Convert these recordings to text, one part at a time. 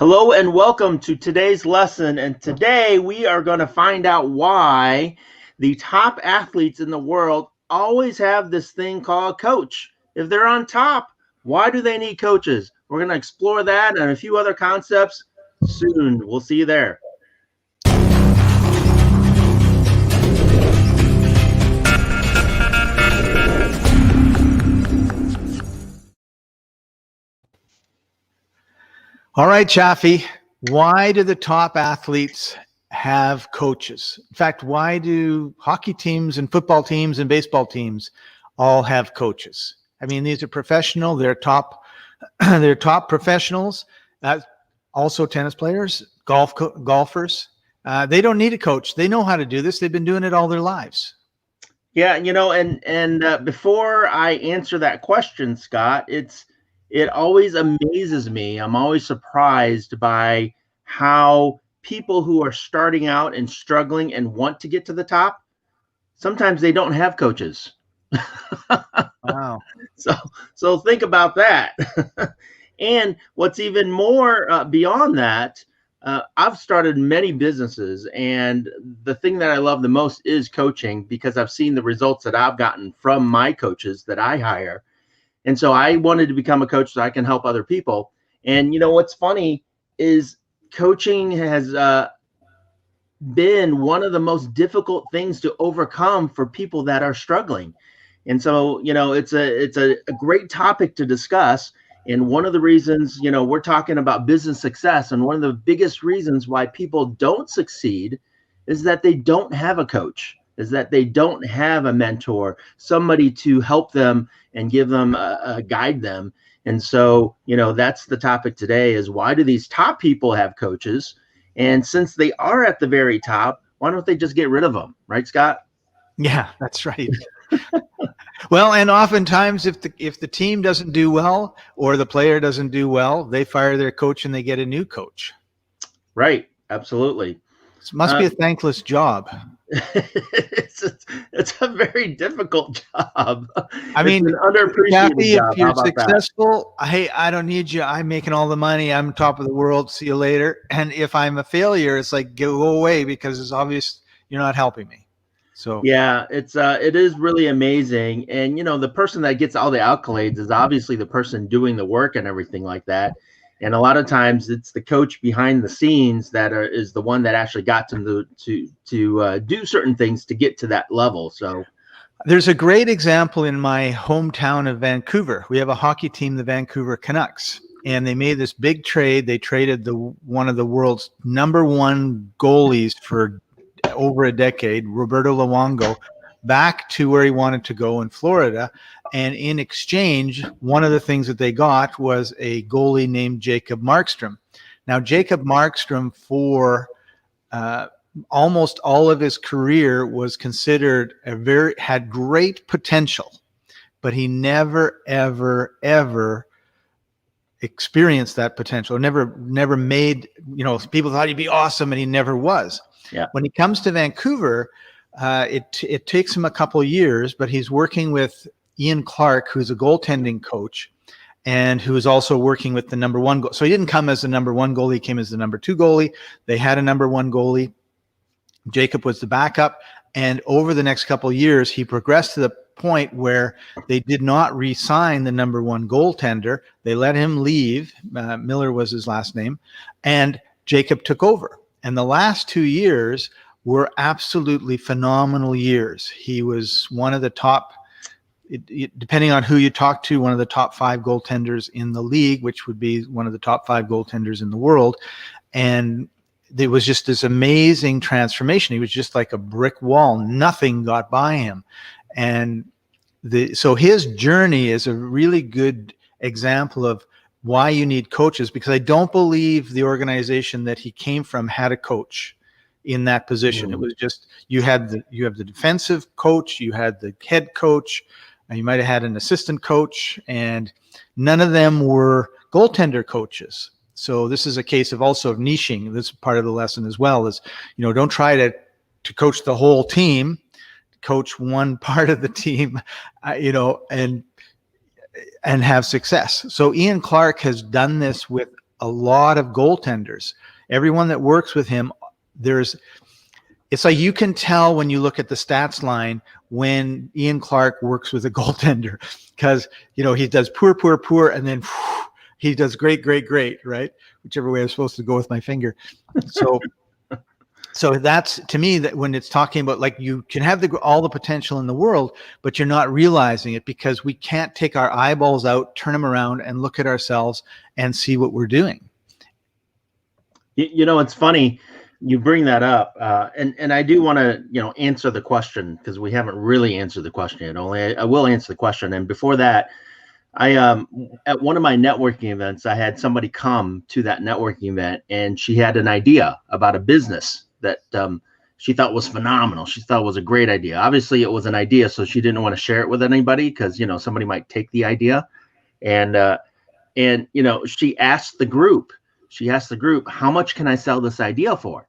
Hello and welcome to today's lesson. And today we are going to find out why the top athletes in the world always have this thing called coach. If they're on top, why do they need coaches? We're going to explore that and a few other concepts soon. We'll see you there. All right, Chaffee, why do the top athletes have coaches? In fact, why do hockey teams and football teams and baseball teams all have coaches? I mean, these are professional, they're top professionals, also tennis players, golfers. They don't need a coach. They know how to do this. They've been doing it all their lives. Yeah, and before I answer that question, Scott, it always amazes me. I'm always surprised by how people who are starting out and struggling and want to get to the top, sometimes they don't have coaches. Wow. So think about that. And what's even more beyond that, I've started many businesses, and the thing that I love the most is coaching, because I've seen the results that I've gotten from my coaches that I hire. And so I wanted to become a coach so I can help other people. And what's funny is coaching has been one of the most difficult things to overcome for people that are struggling. And so, it's a great topic to discuss. And one of the reasons, we're talking about business success, and one of the biggest reasons why people don't succeed is that they don't have a coach, is that they don't have a mentor, somebody to help them and give them guide them. And so, that's the topic today, is why do these top people have coaches? And since they are at the very top, why don't they just get rid of them? Right, Scott? Yeah, that's right. Well, and oftentimes if the team doesn't do well or the player doesn't do well, they fire their coach and they get a new coach. Right. Absolutely. It must be a thankless job. It's a very difficult job. I mean, it's an underappreciated Chaffee, job. if you're successful, hey, I don't need you. I'm making all the money. I'm top of the world. See you later. And if I'm a failure, it's like, go away, because it's obvious you're not helping me. So yeah, it is really amazing. And the person that gets all the accolades is obviously the person doing the work and everything like that. And a lot of times it's the coach behind the scenes that is the one that actually got them to do certain things to get to that level. So there's a great example in my hometown of Vancouver. We have a hockey team, the Vancouver Canucks, and they made this big trade. They traded one of the world's #1 goalies for over a decade, Roberto Luongo, back to where he wanted to go in Florida. And in exchange, one of the things that they got was a goalie named Jacob Markstrom. Now, Jacob Markstrom, for almost all of his career, was considered had great potential, but he never, ever, ever experienced that potential. Never made, people thought he'd be awesome, and he never was. Yeah. When he comes to Vancouver, it takes him a couple of years, but he's working with Ian Clark, who's a goaltending coach, and who is also working with the #1 goal. So he didn't come as the #1 goalie; he came as the #2 goalie. They had a #1 goalie. Jacob was the backup, and over the next couple of years, he progressed to the point where they did not re-sign the #1 goaltender. They let him leave. Miller was his last name, and Jacob took over. And the last 2 years were absolutely phenomenal years. He was one of the top, depending on who you talk to, one of the top 5 goaltenders in the league, which would be one of the top 5 goaltenders in the world. And there was just this amazing transformation. He was just like a brick wall. Nothing got by him. And so his journey is a really good example of why you need coaches, because I don't believe the organization that he came from had a coach in that position. It was just, you have the defensive coach, you had the head coach, and you might have had an assistant coach, and none of them were goaltender coaches. So this is a case of also of niching. This is part of the lesson as well, is, don't try to coach the whole team, coach one part of the team, and have success. So Ian Clark has done this with a lot of goaltenders. Everyone that works with him, it's like you can tell when you look at the stats line when Ian Clark works with a goaltender, because he does poor, and then he does great, right? Whichever way I'm supposed to go with my finger. So that's, to me, that when it's talking about, like, you can have all the potential in the world, but you're not realizing it because we can't take our eyeballs out, turn them around, and look at ourselves and see what we're doing. It's funny you bring that up, and I do want to answer the question, because we haven't really answered the question yet. Only I will answer the question. And before that, I at one of my networking events, I had somebody come to that networking event, and she had an idea about a business that she thought was phenomenal. She thought it was a great idea. Obviously, it was an idea, so she didn't want to share it with anybody because somebody might take the idea. And she asked the group. How much can I sell this idea for?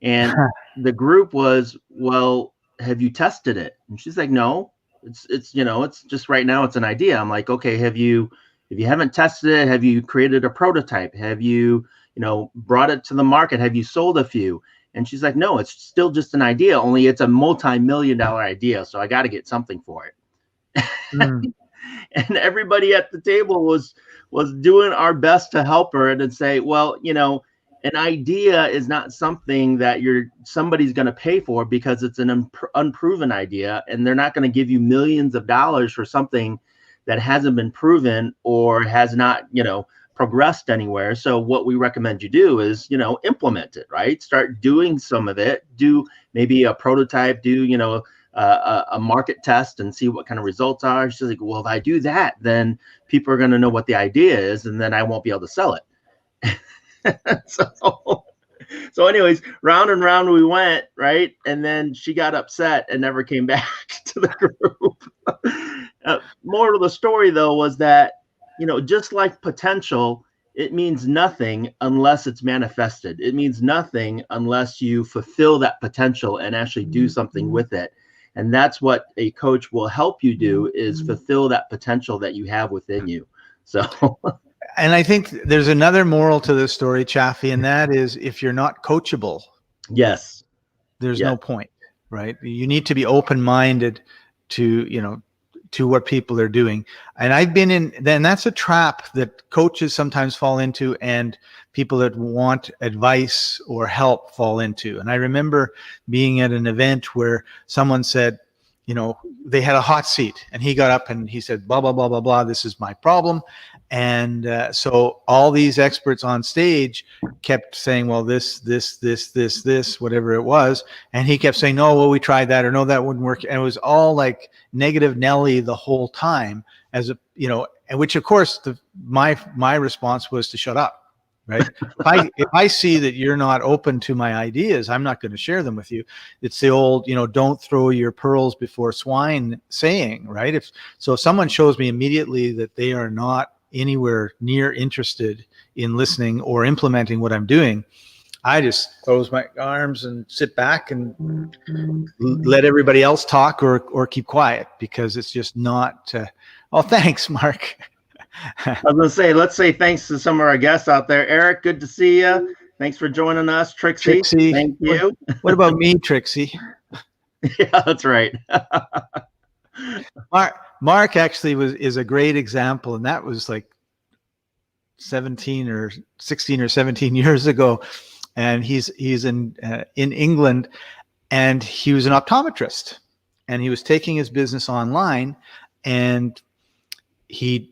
And the group was, well, have you tested it? And she's like, no, it's just right now it's an idea. I'm like, okay, if you haven't tested it, have you created a prototype? Have you, brought it to the market? Have you sold a few? And she's like, no, it's still just an idea, only it's a multi-million-dollar idea. So I got to get something for it. And everybody at the table was doing our best to help her and say, well, an idea is not something that somebody's going to pay for, because it's an unproven idea, and they're not going to give you millions of dollars for something that hasn't been proven or has not, progressed anywhere. So what we recommend you do is, implement it, right? Start doing some of it, do maybe a prototype, do, a market test and see what kind of results are. She's like, well, if I do that, then people are going to know what the idea is, and then I won't be able to sell it. So anyways, round and round we went, right? And then she got upset and never came back to the group. Moral of the story, though, was that, just like potential, it means nothing unless it's manifested. It means nothing unless you fulfill that potential and actually do something with it. And that's what a coach will help you do, is fulfill that potential that you have within you. So and I think there's another moral to this story, Chaffee, and that is, if you're not coachable, yes, there's no point, right? You need to be open-minded to, to what people are doing. And I've been in, then that's a trap that coaches sometimes fall into, and people that want advice or help fall into. And I remember being at an event where someone said, they had a hot seat, and he got up and he said, blah, blah, blah, blah, blah, this is my problem. And so all these experts on stage kept saying, well, this, whatever it was. And he kept saying, no, well, we tried that, or no, that wouldn't work. And it was all like negative Nelly the whole time, and which of course my response was to shut up. Right. If I see that you're not open to my ideas, I'm not going to share them with you. It's the old, don't throw your pearls before swine saying, right? If someone shows me immediately that they are not anywhere near interested in listening or implementing what I'm doing, I just close my arms and sit back and let everybody else talk or keep quiet, because it's just not. Oh, thanks, Mark. I was going to say, let's say thanks to some of our guests out there. Eric, good to see you. Thanks for joining us. Trixie, thank you. What about me, Trixie? Yeah, that's right. Mark actually is a great example, and that was like 16 or 17 years ago, and he's in England, and he was an optometrist, and he was taking his business online, and he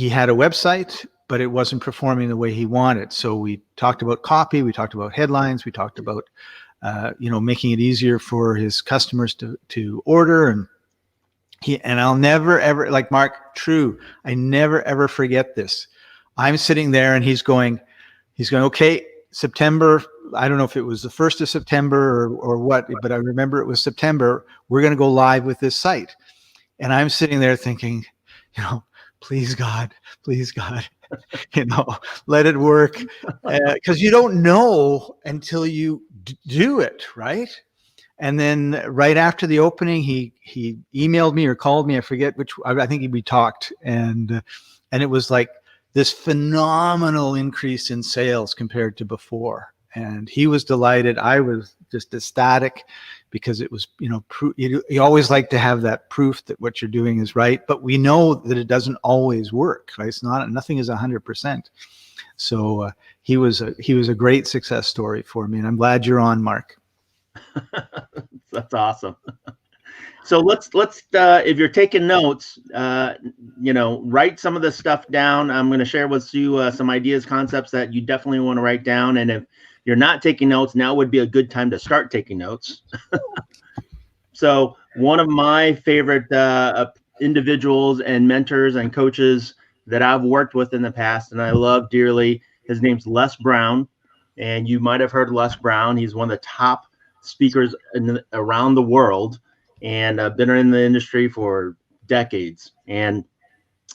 had a website, but it wasn't performing the way he wanted. So we talked about copy, we talked about headlines, we talked about making it easier for his customers to order. And I'll never ever, like Mark, true, I never ever forget this. I'm sitting there and he's going, okay, September, I don't know if it was the 1st of September or what, but I remember it was September. We're going to go live with this site. And I'm sitting there thinking, please God, let it work. Because you don't know until you do it, right? And then right after the opening, he emailed me or called me. I forget which. I think we talked, and it was like this phenomenal increase in sales compared to before. And he was delighted. I was just ecstatic, because it was, you always like to have that proof that what you're doing is right, but we know that it doesn't always work, right? Nothing is 100%. So he was a great success story for me, and I'm glad you're on, Mark. That's awesome. So let's if you're taking notes, write some of this stuff down. I'm going to share with you some ideas, concepts that you definitely want to write down. And if you're not taking notes, now would be a good time to start taking notes. So one of my favorite individuals and mentors and coaches that I've worked with in the past, and I love dearly, his name's Les Brown. And you might have heard of Les Brown. He's one of the top speakers around the world, and been in the industry for decades. And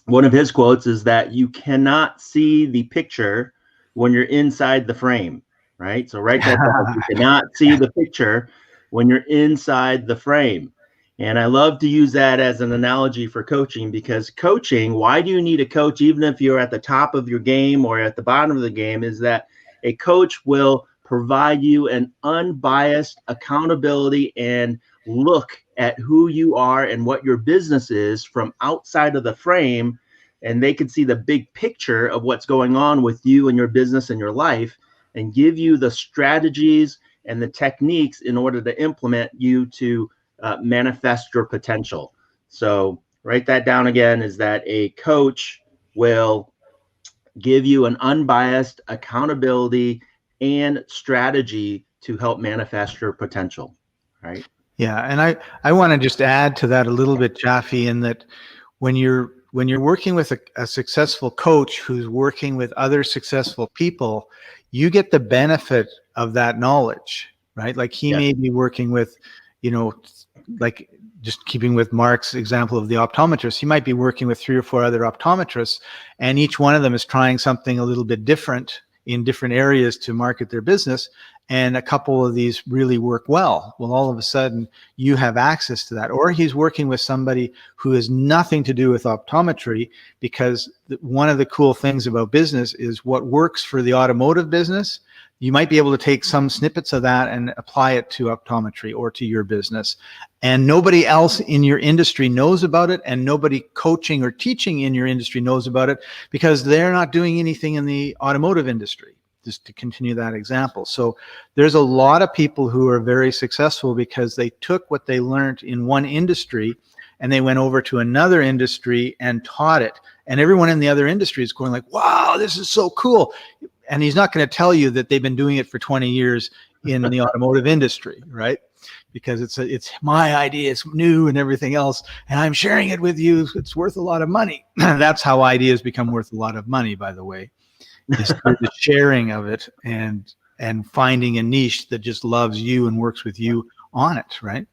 one of his quotes is that you cannot see the picture when you're inside the frame, right? So write that down. You cannot see the picture when you're inside the frame. And I love to use that as an analogy for coaching, because coaching, why do you need a coach, even if you're at the top of your game or at the bottom of the game, is that a coach will provide you an unbiased accountability and look at who you are and what your business is from outside of the frame, and they can see the big picture of what's going on with you and your business and your life, and give you the strategies and the techniques in order to implement you to manifest your potential. So write that down again, is that a coach will give you an unbiased accountability and strategy to help manifest your potential, right? Yeah, and I want to just add to that a little bit, Chaffee, in that when you're working with a successful coach who's working with other successful people, you get the benefit of that knowledge, right? Like he may be working with, like just keeping with Mark's example of the optometrist, he might be working with 3 or 4 other optometrists, and each one of them is trying something a little bit different in different areas to market their business. And a couple of these really work well. Well, all of a sudden you have access to that. Or he's working with somebody who has nothing to do with optometry, because one of the cool things about business is what works for the automotive business. You might be able to take some snippets of that and apply it to optometry or to your business. And nobody else in your industry knows about it, and nobody coaching or teaching in your industry knows about it, because they're not doing anything in the automotive industry, just to continue that example. So there's a lot of people who are very successful because they took what they learned in one industry and they went over to another industry and taught it. And everyone in the other industry is going like, wow, this is so cool. And he's not going to tell you that they've been doing it for 20 years in the automotive industry, right? Because it's my idea, it's new and everything else, and I'm sharing it with you. It's worth a lot of money. That's how ideas become worth a lot of money, by the way. Is the sharing of it and finding a niche that just loves you and works with you on it, right?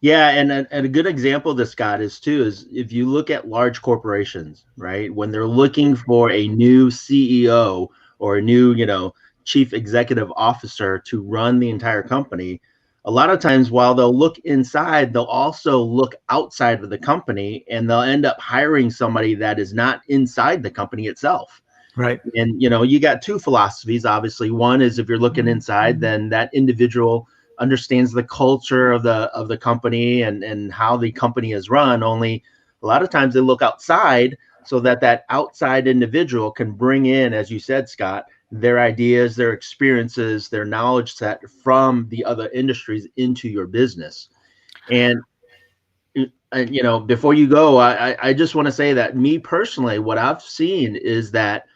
Yeah, and a good example of this, Scott, is if you look at large corporations, right, when they're looking for a new CEO or a new, chief executive officer to run the entire company, a lot of times while they'll look inside, they'll also look outside of the company, and they'll end up hiring somebody that is not inside the company itself. Right. And, you got 2 philosophies, obviously. One is if you're looking inside, then that individual understands the culture of the company and how the company is run. Only a lot of times they look outside so that outside individual can bring in, as you said, Scott, their ideas, their experiences, their knowledge set from the other industries into your business. And before you go, I just want to say that me personally, what I've seen is that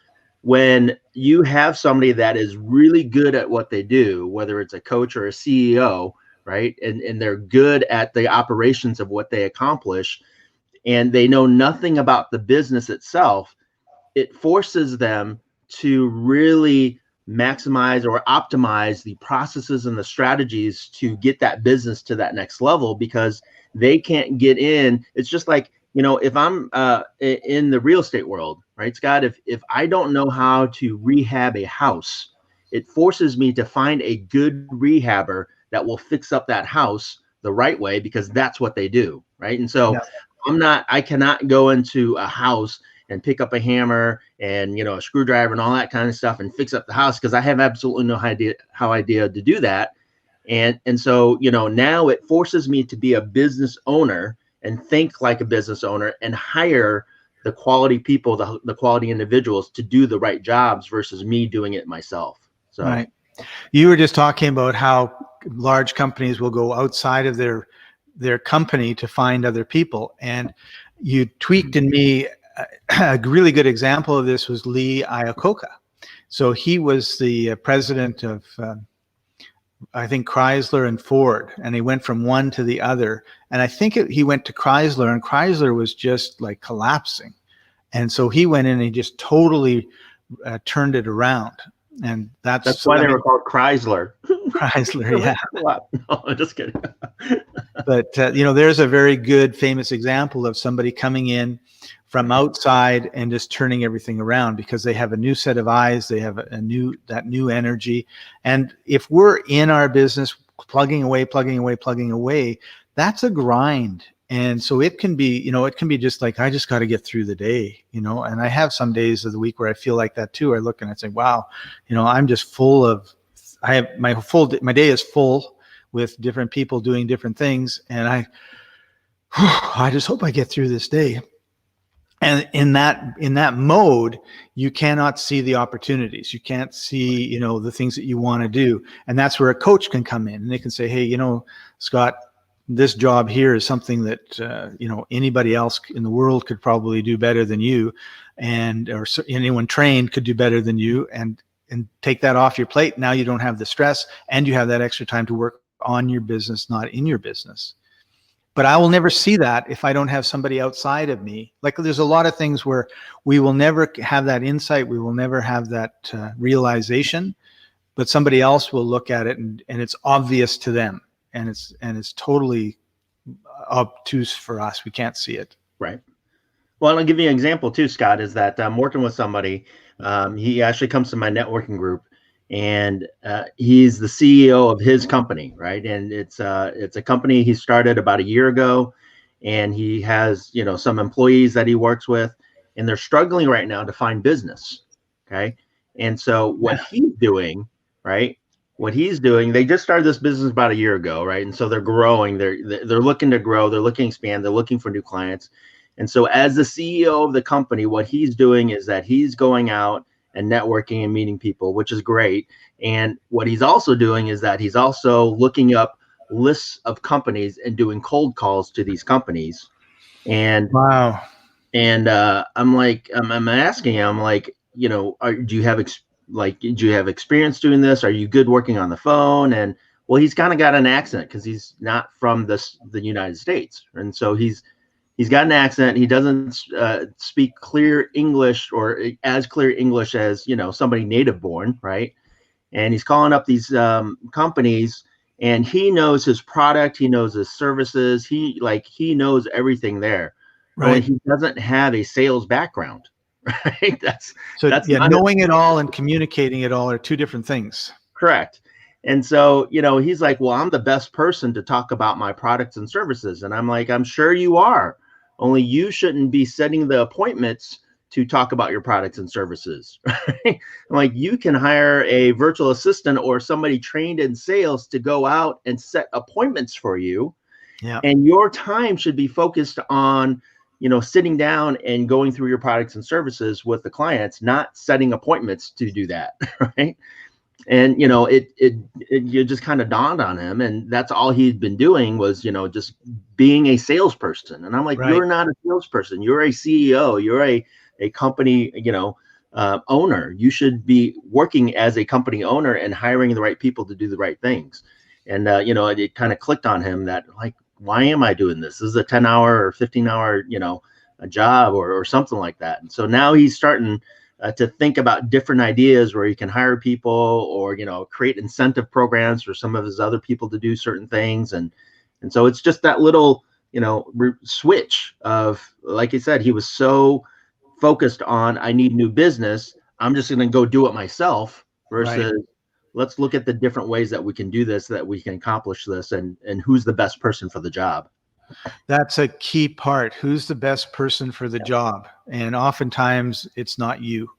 when you have somebody that is really good at what they do, whether it's a coach or a CEO, right, and they're good at the operations of what they accomplish, and they know nothing about the business itself, it forces them to really maximize or optimize the processes and the strategies to get that business to that next level, because they can't get in. It's just like, if I'm in the real estate world, right, Scott, if I don't know how to rehab a house, it forces me to find a good rehabber that will fix up that house the right way, because that's what they do, right? And so I cannot go into a house and pick up a hammer and, you know, a screwdriver and all that kind of stuff and fix up the house, because I have absolutely no idea to do that. And so, you know, now it forces me to be a business owner and think like a business owner and hire the quality people, the quality individuals to do the right jobs versus me doing it myself. So right. You were just talking about how large companies will go outside of their company to find other people. And you tweaked in me a really good example of this was Lee Iacocca. So he was the president of, I think, Chrysler and Ford, and he went from one to the other. And I think he went to Chrysler, and Chrysler was just like collapsing. And so he went in and he just totally turned it around. And that's why they were called Chrysler. Chrysler, yeah. No, I'm just kidding. But you know, there's a very good, famous example of somebody coming in from outside and just turning everything around because they have a new set of eyes, they have that new energy. And if we're in our business, plugging away, that's a grind. And so it can be, you know, it can be just like, I just got to get through the day, you know, and I have some days of the week where I feel like that too. I look and I say, wow, you know, I'm just full of, I have my day is full with different people doing different things. And I just hope I get through this day. And in that mode, you cannot see the opportunities. You can't see, you know, the things that you want to do. And that's where a coach can come in and they can say, hey, you know, Scott, this job here is something that, you know, anybody else in the world could probably do better than you, or anyone trained could do better than you, and take that off your plate. Now you don't have the stress and you have that extra time to work on your business, not in your business. But I will never see that if I don't have somebody outside of me. Like there's a lot of things where we will never have that insight. We will never have that realization, but somebody else will look at it and it's obvious to them. And it's totally obtuse for us. We can't see it. Right. Well, I'll give you an example too, Scott, is that I'm working with somebody. He actually comes to my networking group, and he's the CEO of his company, right? And it's a company he started about a year ago, and he has, you know, some employees that he works with, and they're struggling right now to find business. Okay. And so what he's doing, right? What he's doing, they just started this business about a year ago, right? And so they're growing, they're looking to grow, they're looking to expand, they're looking for new clients. And so as the CEO of the company, what he's doing is that he's going out and networking and meeting people, which is great. And what he's also doing is that he's also looking up lists of companies and doing cold calls to these companies. And wow. And I'm like, I'm asking him, I'm like, you know, do you have experience doing this? Are you good working on the phone? And well, he's kind of got an accent because he's not from the United States, and so he's got an accent. He doesn't speak clear English, or as clear English as, you know, somebody native born, right? And he's calling up these companies, and he knows his product, he knows his services, he knows everything there. Right. Only he doesn't have a sales background. Right. That's knowing it all and communicating it all are two different things. Correct. And so, you know, he's like, well, I'm the best person to talk about my products and services. And I'm like, I'm sure you are. Only you shouldn't be setting the appointments to talk about your products and services. Right? I'm like, you can hire a virtual assistant or somebody trained in sales to go out and set appointments for you. Yeah. And your time should be focused on, you know, sitting down and going through your products and services with the clients, not setting appointments to do that. Right. And, you know, it just kind of dawned on him. And that's all he'd been doing was, you know, just being a salesperson. And I'm like, right. You're not a salesperson. You're a CEO. You're a company, you know, owner. You should be working as a company owner and hiring the right people to do the right things. And, you know, it kind of clicked on him that, like, why am I doing this? This is a 10-hour or 15-hour, you know, a job or something like that. And so now he's starting to think about different ideas where he can hire people or, you know, create incentive programs for some of his other people to do certain things. And so it's just that little, you know, switch of, like I said, he was so focused on, I need new business, I'm just going to go do it myself, versus right. Let's look at the different ways that we can do this, that we can accomplish this, and who's the best person for the job. That's a key part. Who's the best person for the job? And oftentimes it's not you.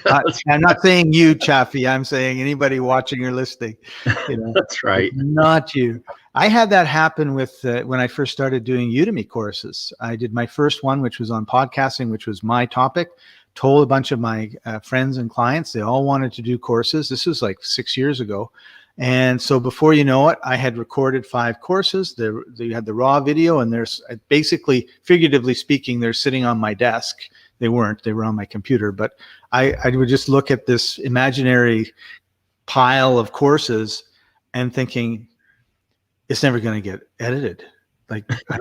I'm not saying you, Chaffee. I'm saying anybody watching or listening. That's right. It's not you. I had that happen with when I first started doing Udemy courses. I did my first one, which was on podcasting, which was my topic. Told a bunch of my friends and clients. They all wanted to do courses. This was like 6 years ago. And so before you know it, I had recorded 5 courses. They had the raw video, and there's basically, figuratively speaking, they're sitting on my desk. They weren't, they were on my computer, but I would just look at this imaginary pile of courses and thinking, it's never going to get edited. Like I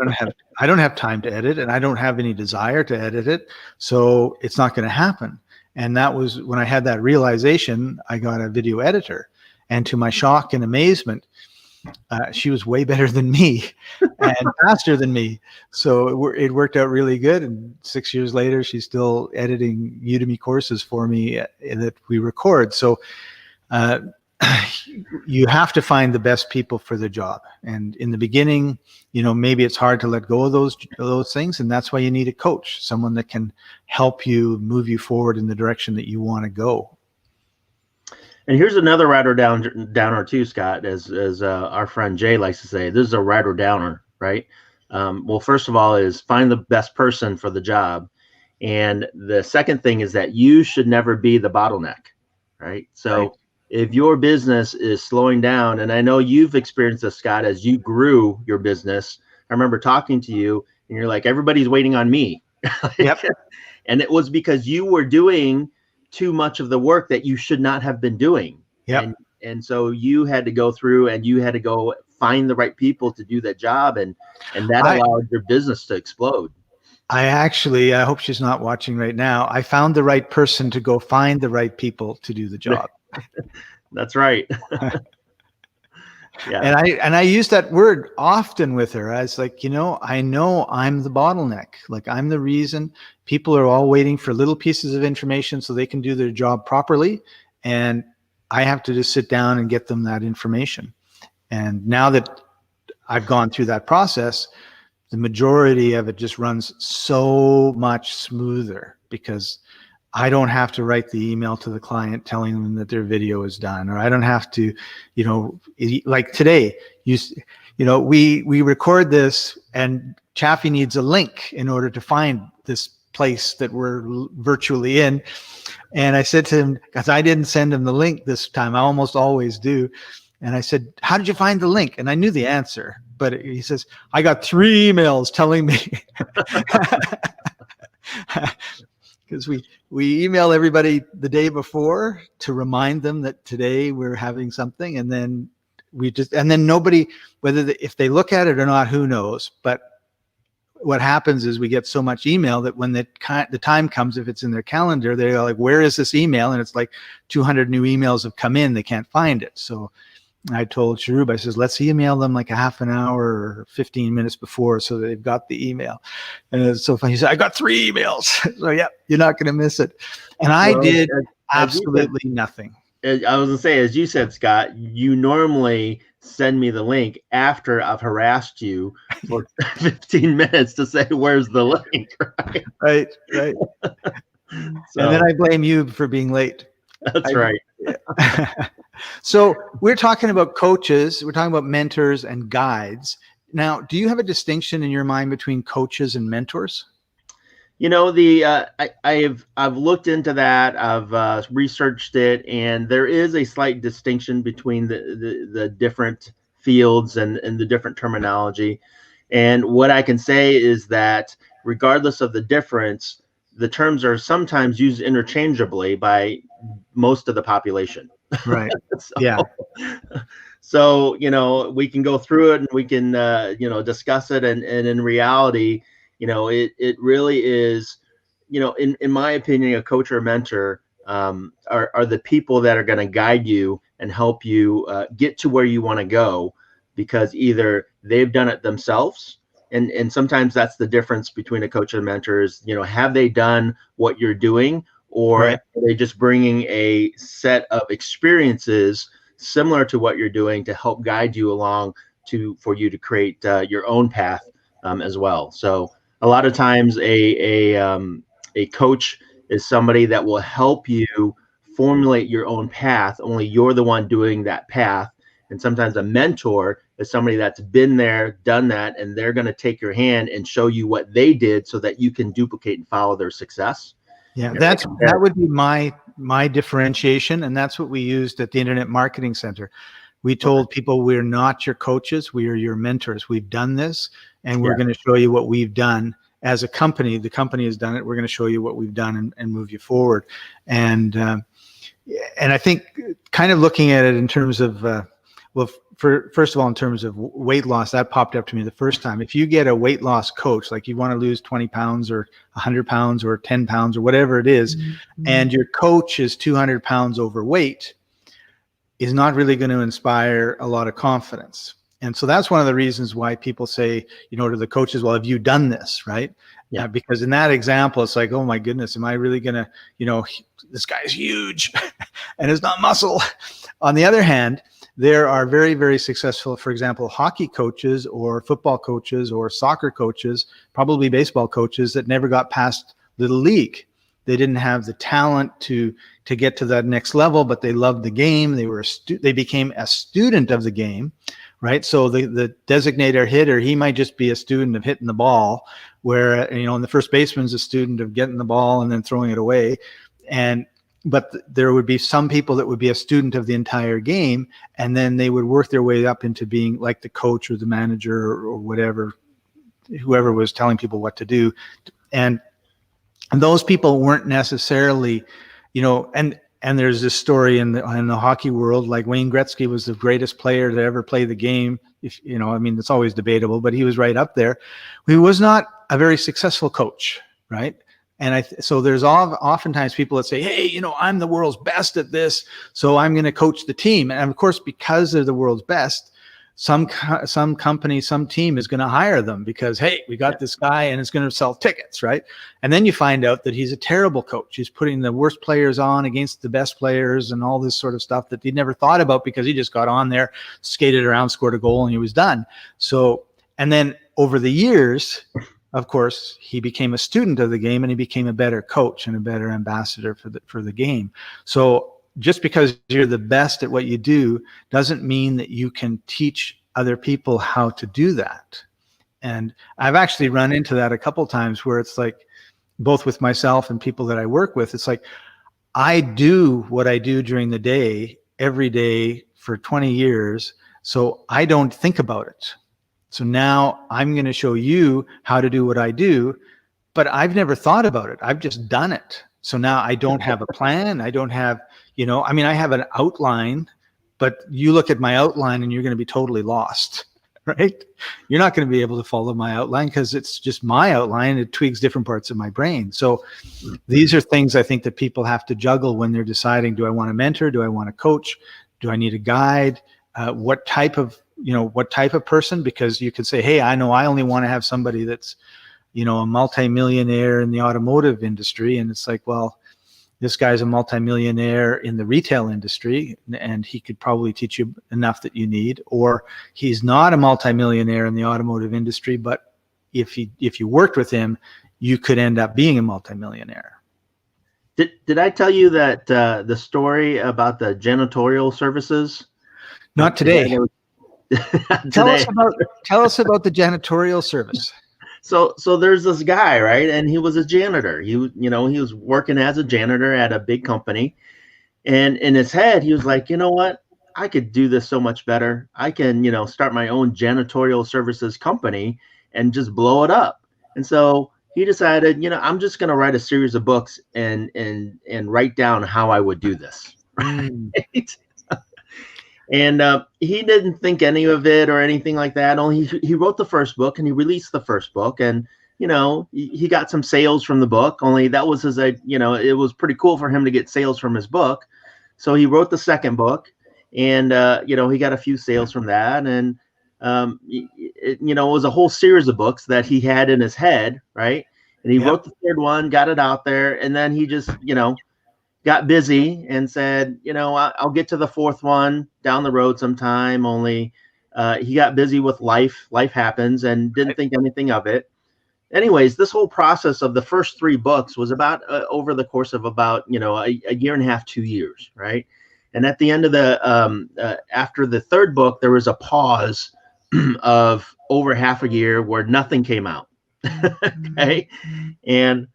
don't have time to edit, and I don't have any desire to edit it. So it's not going to happen. And that was when I had that realization. I got a video editor, and to my shock and amazement, she was way better than me and faster than me. So it worked out really good. And 6 years later, she's still editing Udemy courses for me that we record. So you have to find the best people for the job. And in the beginning, maybe it's hard to let go of those things. And that's why you need a coach, someone that can help you move you forward in the direction that you want to go. And here's another rider downer too, Scott, as our friend Jay likes to say, this is a rider downer, right? Well, first of all is find the best person for the job. And the second thing is that you should never be the bottleneck, right? So right. If your business is slowing down, and I know you've experienced this, Scott, as you grew your business, I remember talking to you and you're like, everybody's waiting on me. Yep. And it was because you were doing too much of the work that you should not have been doing. Yep. And so you had to go through and you had to go find the right people to do that job. And that allowed your business to explode. I hope she's not watching right now. I found the right person to go find the right people to do the job. That's right. Yeah. And I use that word often with her. I was like, I know I'm the bottleneck. Like I'm the reason people are all waiting for little pieces of information so they can do their job properly. And I have to just sit down and get them that information. And now that I've gone through that process, the majority of it just runs so much smoother because I don't have to write the email to the client telling them that their video is done, or I don't have to, like today, we record this and Chaffee needs a link in order to find this place that we're virtually in. And I said to him, because I didn't send him the link this time, I almost always do. And I said, how did you find the link? And I knew the answer, but he says, I got 3 emails telling me. Because we email everybody the day before to remind them that today we're having something, and then nobody, if they look at it or not, who knows. But what happens is we get so much email that when the time comes, if it's in their calendar, they're like, where is this email? And it's like 200 new emails have come in, they can't find it. So I told Sharub, I says, let's email them like a half an hour or 15 minutes before so that they've got the email. And it's so funny. He said, I got 3 emails. So yeah, you're not going to miss it. And I did absolutely nothing. I was going to say, as you said, Scott, you normally send me the link after I've harassed you for 15 minutes to say, where's the link? Right. So, and then I blame you for being late. That's right. So we're talking about coaches, we're talking about mentors and guides. Now, do you have a distinction in your mind between coaches and mentors? I've looked into that. I've researched it, and there is a slight distinction between the different fields and the different terminology. And what I can say is that regardless of the difference, the terms are sometimes used interchangeably by most of the population. Right. Yeah. So, we can go through it and we can, discuss it. And in reality, it really is, in my opinion, a coach or a mentor are the people that are going to guide you and help you get to where you want to go, because either they've done it themselves. And sometimes that's the difference between a coach and a mentor is, have they done what you're doing, or right. Are they just bringing a set of experiences similar to what you're doing to help guide you along for you to create your own path as well. So a lot of times a coach is somebody that will help you formulate your own path. Only you're the one doing that path. And sometimes a mentor is somebody that's been there, done that, and they're going to take your hand and show you what they did so that you can duplicate and follow their success. Yeah, that would be my differentiation, and that's what we used at the Internet Marketing Center. We told people, we're not your coaches, we are your mentors. We've done this, and we're going to show you what we've done as a company. The company has done it. We're going to show you what we've done and move you forward. And I think kind of looking at it in terms of first of all, in terms of weight loss, that popped up to me the first time. If you get a weight loss coach, like you want to lose 20 pounds or 100 pounds or 10 pounds or whatever it is, and your coach is 200 pounds overweight, is not really going to inspire a lot of confidence. And so that's one of the reasons why people say, to the coaches, well, have you done this, right? Yeah. Because in that example, it's like, oh my goodness, am I really going to, this guy's huge and it's not muscle. On the other hand, there are very, very successful, for example, hockey coaches or football coaches or soccer coaches, probably baseball coaches that never got past little league. They didn't have the talent to get to that next level, but they loved the game. They became a student of the game, right? So the designated hitter, he might just be a student of hitting the ball, where and the first baseman's a student of getting the ball and then throwing it away, but there would be some people that would be a student of the entire game, and then they would work their way up into being like the coach or the manager or whatever, whoever was telling people what to do. And those people weren't necessarily, and there's this story in the hockey world, like Wayne Gretzky was the greatest player to ever play the game. It's always debatable, but he was right up there. He was not a very successful coach, right? And so there's oftentimes people that say, hey, I'm the world's best at this, so I'm going to coach the team. And of course, because they're the world's best, some company, some team is going to hire them because, hey, we got this guy and it's going to sell tickets, right? And then you find out that he's a terrible coach. He's putting the worst players on against the best players and all this sort of stuff that he never thought about because he just got on there, skated around, scored a goal, and he was done. So, and then over the years, of course, he became a student of the game and he became a better coach and a better ambassador for the game. So just because you're the best at what you do doesn't mean that you can teach other people how to do that. And I've actually run into that a couple of times where it's like, both with myself and people that I work with, it's like, I do what I do during the day, every day for 20 years, so I don't think about it. So now I'm going to show you how to do what I do, but I've never thought about it. I've just done it. So now I don't have a plan. I don't have, I have an outline, but you look at my outline and you're going to be totally lost, right? You're not going to be able to follow my outline because it's just my outline. It tweaks different parts of my brain. So these are things I think that people have to juggle when they're deciding, do I want to mentor? Do I want to coach? Do I need a guide? What type of person? Because you could say, hey, I know I only want to have somebody that's, a multimillionaire in the automotive industry. And it's like, well, this guy's a multimillionaire in the retail industry and he could probably teach you enough that you need. Or he's not a multimillionaire in the automotive industry, but if you worked with him, you could end up being a multimillionaire. Did I tell you that the story about the janitorial services? Not today. Tell us about the janitorial service. So there's this guy, right? And he was a janitor. He was working as a janitor at a big company. And in his head, he was like, you know what? I could do this so much better. I can, start my own janitorial services company and just blow it up. And so he decided, I'm just going to write a series of books and write down how I would do this. Right? And he didn't think any of it or anything like that. Only he wrote the first book and he released the first book. And, he got some sales from the book. Only that was his, it was pretty cool for him to get sales from his book. So he wrote the second book and, he got a few sales from that. And, it was a whole series of books that he had in his head. Right. And he wrote the third one, got it out there. And then he just, got busy and said, I'll get to the fourth one down the road sometime. Only he got busy with life. Life happens, and didn't think anything of it. Anyways, this whole process of the first 3 books was about over the course of about, a year and a half, 2 years, right? And at the end of after the 3rd book, there was a pause of over half a year where nothing came out. Okay. And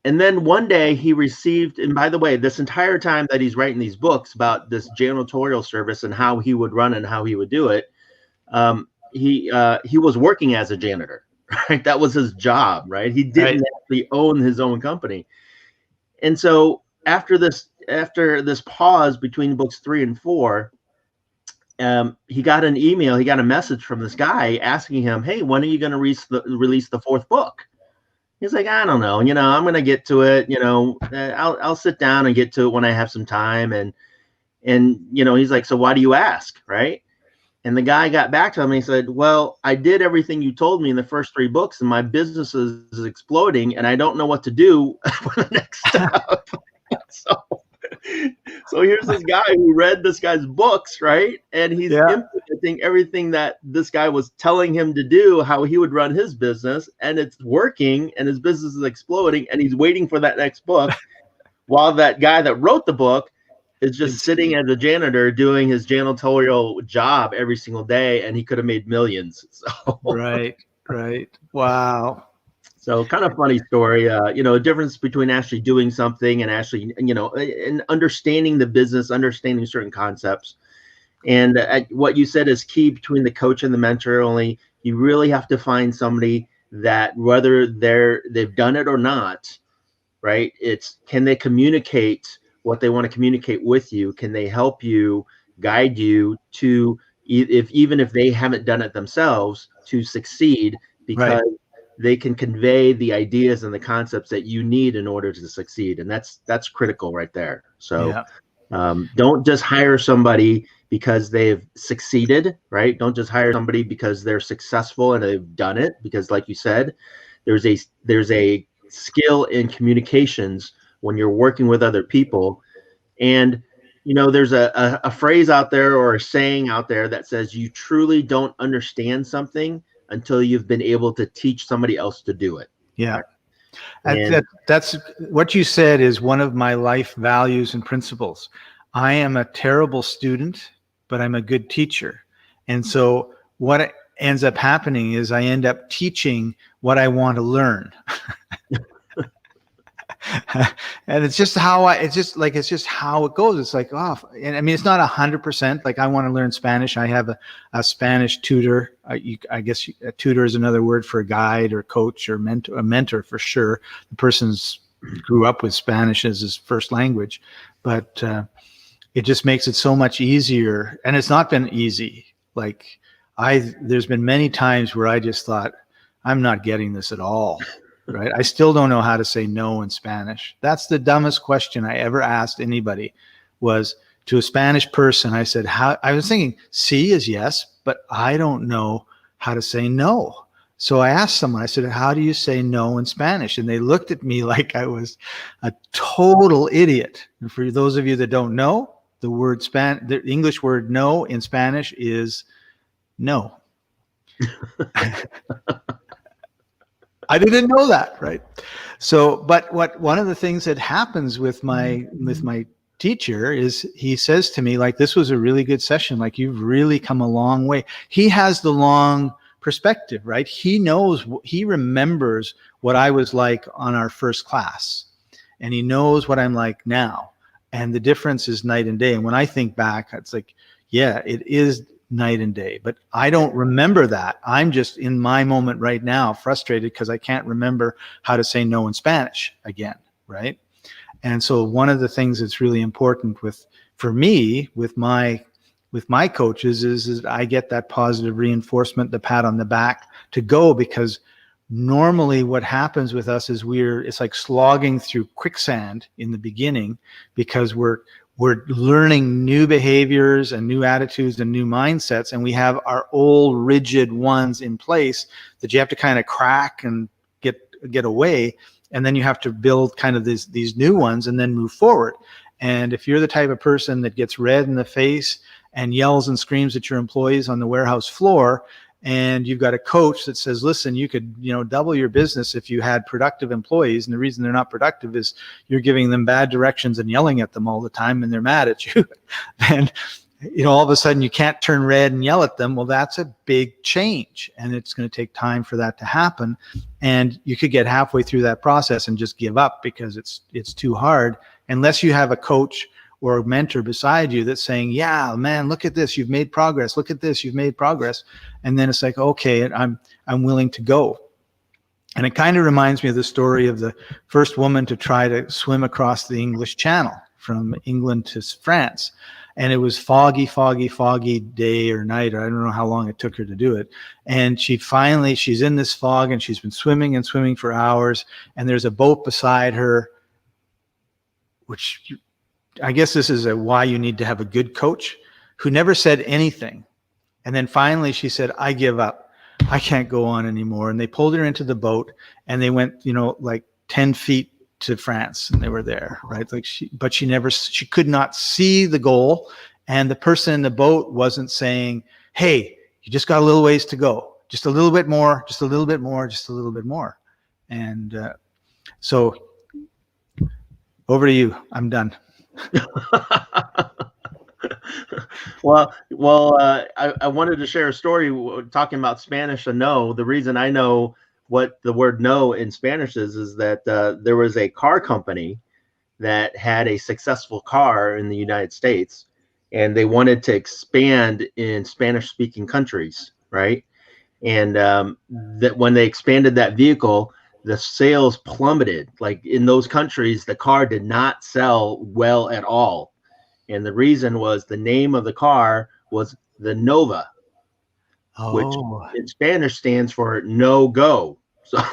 then one day he received, and by the way, this entire time that he's writing these books about this janitorial service and how he would run and how he would do it, he was working as a janitor, right? That was his job, right? He didn't actually own his own company. And so after this pause between books 3 and 4, he got an email, he got a message from this guy asking him, hey, when are you going to release the 4th book? He's like, I don't know, I'm going to get to it. I'll sit down and get to it when I have some time. And he's like, so why do you ask? Right. And the guy got back to him and he said, well, I did everything you told me in the first 3 books and my business is exploding and I don't know what to do for the next step. So here's this guy who read this guy's books, right? And he's implementing everything that this guy was telling him to do, how he would run his business, and it's working and his business is exploding and he's waiting for that next book while that guy that wrote the book is just sitting as a janitor doing his janitorial job every single day, and he could have made millions. So Right. Wow. So kind of funny story, a difference between actually doing something and actually, and understanding the business, understanding certain concepts. And what you said is key between the coach and the mentor. Only you really have to find somebody that, whether they've done it or not, right? Can they communicate what they want to communicate with you? Can they help you, guide you to, even if they haven't done it themselves, to succeed, because they can convey the ideas and the concepts that you need in order to succeed. And that's critical right there. So don't just hire somebody because they've succeeded, right? Don't just hire somebody because they're successful and they've done it, because like you said, there's a skill in communications when you're working with other people. And there's a phrase out there or a saying out there that says you truly don't understand something until you've been able to teach somebody else to do it. Yeah. That's what you said is one of my life values and principles. I am a terrible student, but I'm a good teacher. And so what ends up happening is I end up teaching what I want to learn. And it's just how it's just how it goes. It's like, and I mean, it's not 100%. Like, I want to learn Spanish. I have a Spanish tutor. I guess a tutor is another word for a guide or coach or mentor, a mentor for sure. The person's grew up with Spanish as his first language, but it just makes it so much easier. And it's not been easy. Like, there's been many times where I just thought, I'm not getting this at all. Right. I still don't know how to say no in Spanish. That's the dumbest question I ever asked anybody, was to a Spanish person. I said, I was thinking, sí is yes, but I don't know how to say no. So I asked someone, I said, how do you say no in Spanish? And they looked at me like I was a total idiot. And for those of you that don't know, the English word no in Spanish is no. I didn't know that, right? So, but one of the things that happens with my teacher is he says to me, like, this was a really good session. Like, you've really come a long way. He has the long perspective, right? He remembers what I was like on our first class, and he knows what I'm like now. And the difference is night and day. And when I think back, it's like, yeah, it is night and day, but I don't remember that. I'm just in my moment right now, frustrated because I can't remember how to say no in Spanish again, right? And so one of the things that's really important for me with my coaches is I get that positive reinforcement, the pat on the back to go, because normally what happens with us is it's like slogging through quicksand in the beginning, because we're learning new behaviors and new attitudes and new mindsets, and we have our old rigid ones in place that you have to kind of crack and get away, and then you have to build kind of these new ones and then move forward. And if you're the type of person that gets red in the face and yells and screams at your employees on the warehouse floor, and you've got a coach that says, listen, you could, double your business if you had productive employees, and the reason they're not productive is you're giving them bad directions and yelling at them all the time, and they're mad at you. And all of a sudden you can't turn red and yell at them. Well, that's a big change, and it's going to take time for that to happen. And you could get halfway through that process and just give up because it's too hard, unless you have a coach or a mentor beside you that's saying, yeah, man, look at this, you've made progress. Look at this, you've made progress. And then it's like, okay, I'm willing to go. And it kind of reminds me of the story of the first woman to try to swim across the English Channel from England to France. And it was foggy day or night, or I don't know how long it took her to do it. And she's in this fog, and she's been swimming and swimming for hours. And there's a boat beside her, which I guess this is why you need to have a good coach, who never said anything. And then finally she said, I give up. I can't go on anymore. And they pulled her into the boat, and they went, like 10 feet to France, and they were there, right? Like she could not see the goal. And the person in the boat wasn't saying, hey, you just got a little ways to go. Just a little bit more, just a little bit more, just a little bit more. And so over to you. I'm done. I wanted to share a story talking about Spanish and no. The reason I know what the word no in Spanish is that there was a car company that had a successful car in the United States, and they wanted to expand in Spanish-speaking countries, right? And that when they expanded that vehicle, the sales plummeted. Like in those countries, the car did not sell well at all. And the reason was the name of the car was the Nova, which in Spanish stands for no go. So,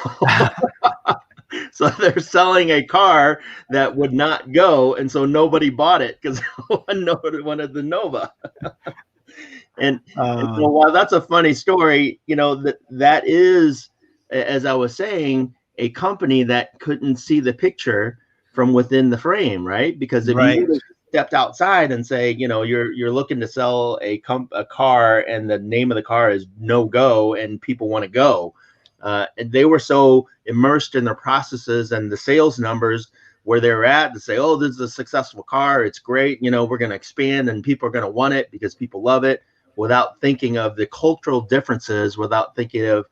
so they're selling a car that would not go. And so nobody bought it because nobody wanted the Nova. And so while that's a funny story, that is, as I was saying, a company that couldn't see the picture from within the frame, right? Because if you stepped outside and say, you're looking to sell a car, and the name of the car is no go, and people want to go, and they were so immersed in their processes and the sales numbers where they're at to say, oh, this is a successful car, it's great, we're going to expand and people are going to want it because people love it, without thinking of the cultural differences, without thinking of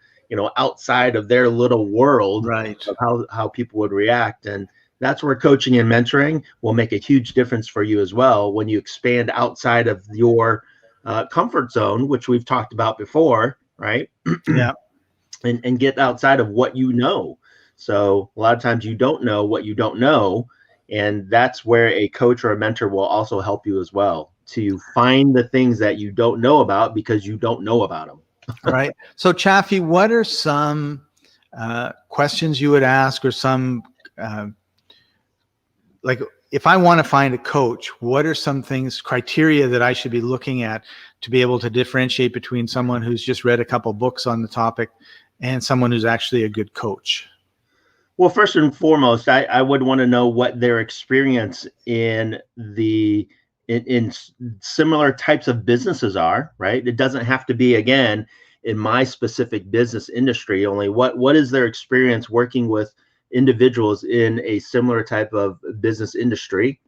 outside of their little world, right, of how people would react. And that's where coaching and mentoring will make a huge difference for you as well, when you expand outside of your comfort zone, which we've talked about before, right? Yeah. And get outside of what you know. So a lot of times you don't know what you don't know, and that's where a coach or a mentor will also help you as well, to find the things that you don't know about because you don't know about them. Right. So Chaffee, what are some questions you would ask, or some like, if I want to find a coach, what are some criteria that I should be looking at to be able to differentiate between someone who's just read a couple books on the topic and someone who's actually a good coach? Well, first and foremost, I would want to know what their experience in similar types of businesses are, right? It doesn't have to be, again, in my specific business industry, only what is their experience working with individuals in a similar type of business industry.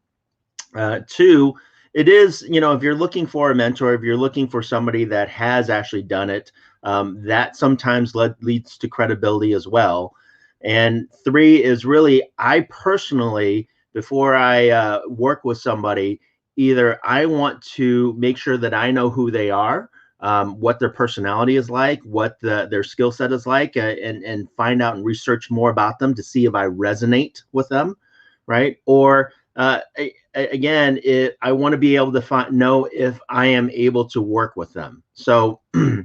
Two, it is, if you're looking for a mentor, if you're looking for somebody that has actually done it, that sometimes leads to credibility as well. And three is really, I personally, before I work with somebody, either I want to make sure that I know who they are, what their personality is like, what their skill set is like, and find out and research more about them to see if I resonate with them, right? Or again, I want to be able to know if I am able to work with them. So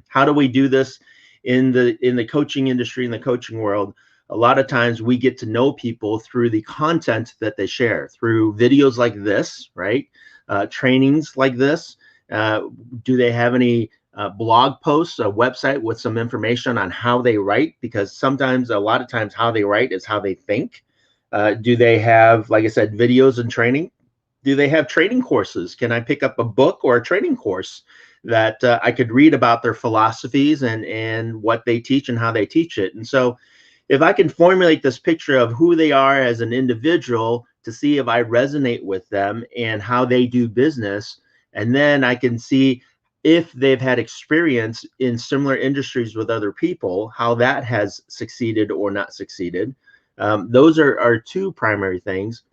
how do we do this in the coaching industry, in the coaching world? A lot of times we get to know people through the content that they share, through videos like this, right? Trainings like this. Do they have any blog posts, a website with some information on how they write? Because sometimes, a lot of times, how they write is how they think. Do they have, like I said, videos and training? Do they have training courses? Can I pick up a book or a training course that I could read about their philosophies and what they teach and how they teach it? And so if I can formulate this picture of who they are as an individual to see if I resonate with them and how they do business, and then I can see if they've had experience in similar industries with other people, how that has succeeded or not succeeded. Those are two primary things.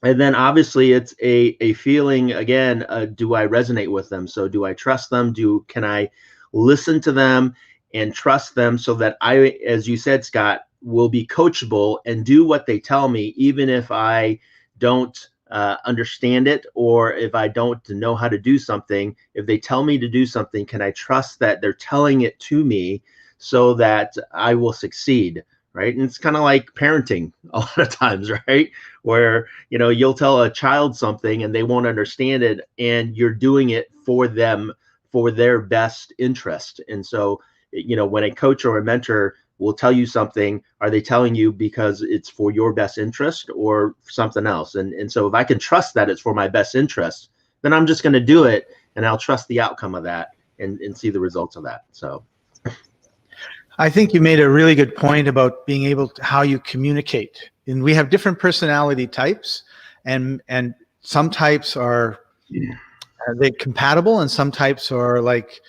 And then obviously it's a feeling again, do I resonate with them? So do I trust them? Can I listen to them and trust them so that I, as you said, Scott, will be coachable and do what they tell me, even if I don't understand it, or if I don't know how to do something. If they tell me to do something, can I trust that they're telling it to me so that I will succeed? Right. And it's kind of like parenting a lot of times, right? Where, you'll tell a child something and they won't understand it, and you're doing it for them, for their best interest. And so, when a coach or a mentor will tell you something, are they telling you because it's for your best interest or something else? And so if I can trust that it's for my best interest, then I'm just going to do it, and I'll trust the outcome of that and see the results of that. So I think you made a really good point about being able to how you communicate. And we have different personality types, and some types are they compatible, and some types are like,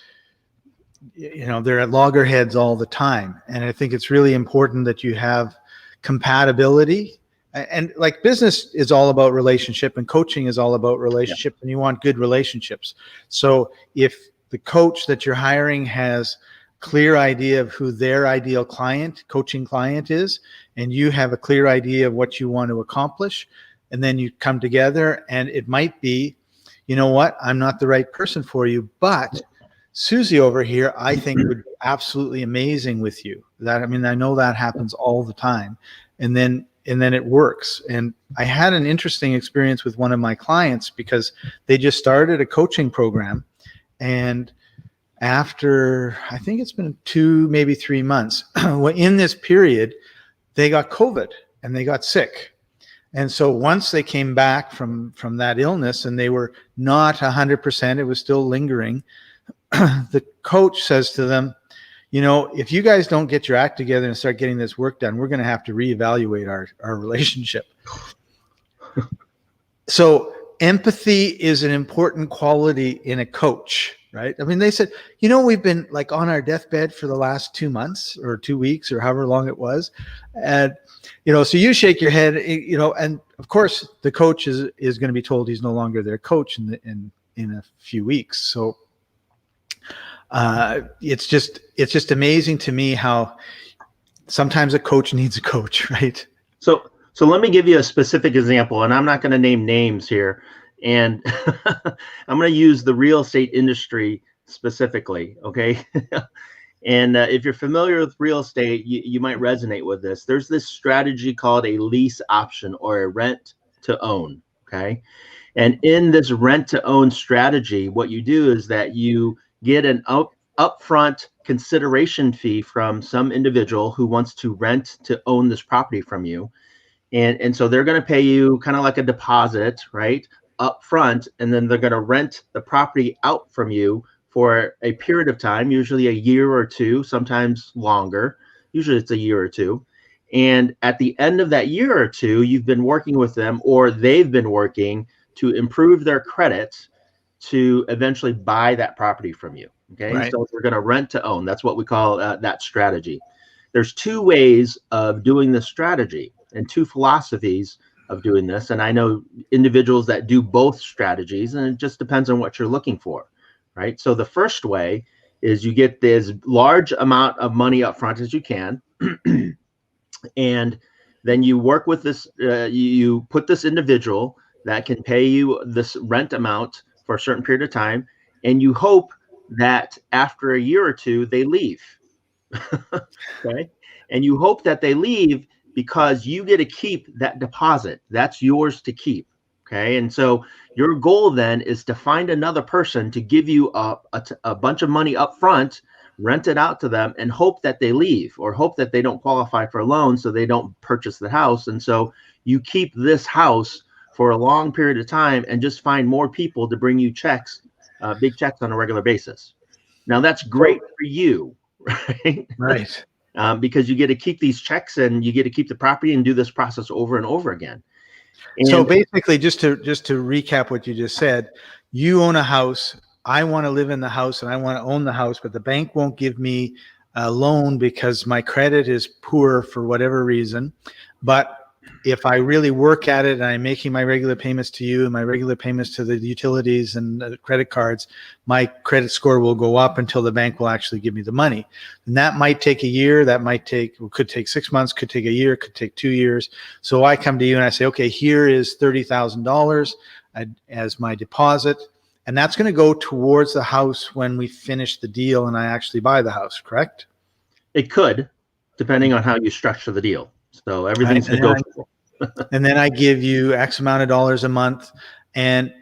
they're at loggerheads all the time. And I think it's really important that you have compatibility. And like business is all about relationship, and coaching is all about relationship, and you want good relationships. So if the coach that you're hiring has clear idea of who their ideal coaching client is, and you have a clear idea of what you want to accomplish, and then you come together, and it might be, you know what, I'm not the right person for you, but Susie over here, I think would be absolutely amazing with you. I know that happens all the time. And then it works. And I had an interesting experience with one of my clients because they just started a coaching program, and after, I think it's been 2, maybe 3 months, in this period, they got COVID and they got sick. And so once they came back from that illness and they were not 100%, it was still lingering, the coach says to them, if you guys don't get your act together and start getting this work done, we're going to have to reevaluate our relationship. So empathy is an important quality in a coach, right? They said, we've been like on our deathbed for the last 2 months or 2 weeks or however long it was. And, so you shake your head, and of course the coach is going to be told he's no longer their coach in a few weeks. So it's just amazing to me how sometimes a coach needs a coach, right? So let me give you a specific example, and I'm not going to name names here, and I'm going to use the real estate industry specifically, okay? And if you're familiar with real estate, you might resonate with this. There's this strategy called a lease option or a rent to own, okay? And in this rent to own strategy, what you do is that you get an upfront consideration fee from some individual who wants to rent to own this property from you. And so they're going to pay you kind of like a deposit, right, up front, and then they're going to rent the property out from you for a period of time, usually a year or two, sometimes longer. Usually it's a year or two. And at the end of that year or two, you've been working with them, or they've been working to improve their credit to eventually buy that property from you. Okay. Right. So we're going to rent to own. That's what we call that strategy. There's 2 ways of doing this strategy and 2 philosophies of doing this. And I know individuals that do both strategies, and it just depends on what you're looking for. Right. So the first way is you get this large amount of money up front as you can. And then you work with this, you put this individual that can pay you this rent amount for a certain period of time, and you hope that after a year or two they leave. Okay, and you hope that they leave because you get to keep that deposit. That's yours to keep. Okay, and so your goal then is to find another person to give you a bunch of money up front, rent it out to them, and hope that they leave, or hope that they don't qualify for a loan so they don't purchase the house. And so you keep this house for a long period of time and just find more people to bring you checks, big checks on a regular basis. Now that's great for you, right? Right. Because you get to keep these checks and you get to keep the property and do this process over and over again. So And basically, just to recap what you just said, you own a house. I want to live in the house and I want to own the house, but the bank won't give me a loan because my credit is poor for whatever reason. But if I really work at it and I'm making my regular payments to you and my regular payments to the utilities and the credit cards, my credit score will go up until the bank will actually give me the money. And that might take a year. That could take 6 months, could take a year, could take 2 years. So I come to you and I say, okay, here is $30,000 as my deposit. And that's going to go towards the house when we finish the deal and I actually buy the house, correct? it could, depending on how you structure the deal. So everything's Right. negotiable. And then I give you X amount of dollars a month. And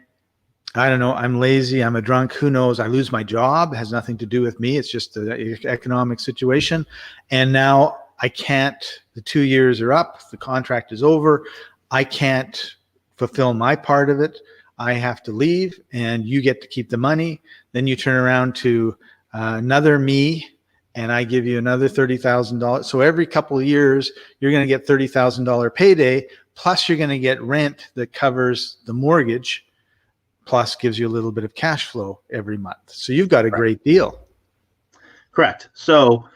I don't know, I'm lazy, I'm a drunk, who knows? I lose my job, it has nothing to do with me. It's just the economic situation. And now I can't, the 2 years are up, the contract is over. I can't fulfill my part of it. I have to leave and you get to keep the money. Then you turn around to another me and I give you another $30,000. So every couple of years, you're going to get $30,000 payday, plus you're going to get rent that covers the mortgage, plus gives you a little bit of cash flow every month. So you've got a great deal. Correct. So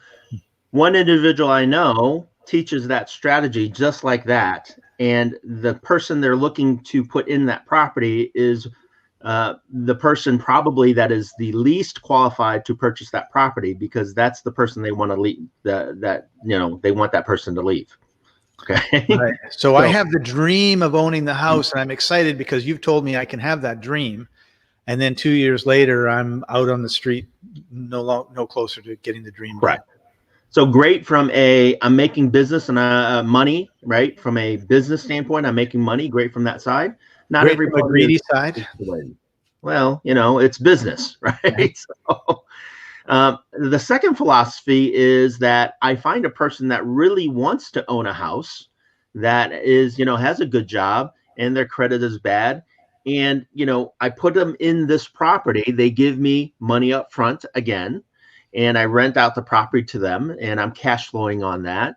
one individual I know teaches that strategy just like that. And the person they're looking to put in that property is the person probably that is the least qualified to purchase that property, because that's the person they want to leave, that they want that person to leave. Okay. Right. So I have the dream of owning the house and I'm excited because you've told me I can have that dream. And then 2 years later, I'm out on the street, no closer to getting the dream done. Right. So great from I'm making business and money, right? From a business standpoint, I'm making money. Great from that side. Not Great everybody from a greedy side. Well, it's business, right? So the second philosophy is that I find a person that really wants to own a house, that is, has a good job and their credit is bad. And, I put them in this property. They give me money up front again, and I rent out the property to them and I'm cash flowing on that.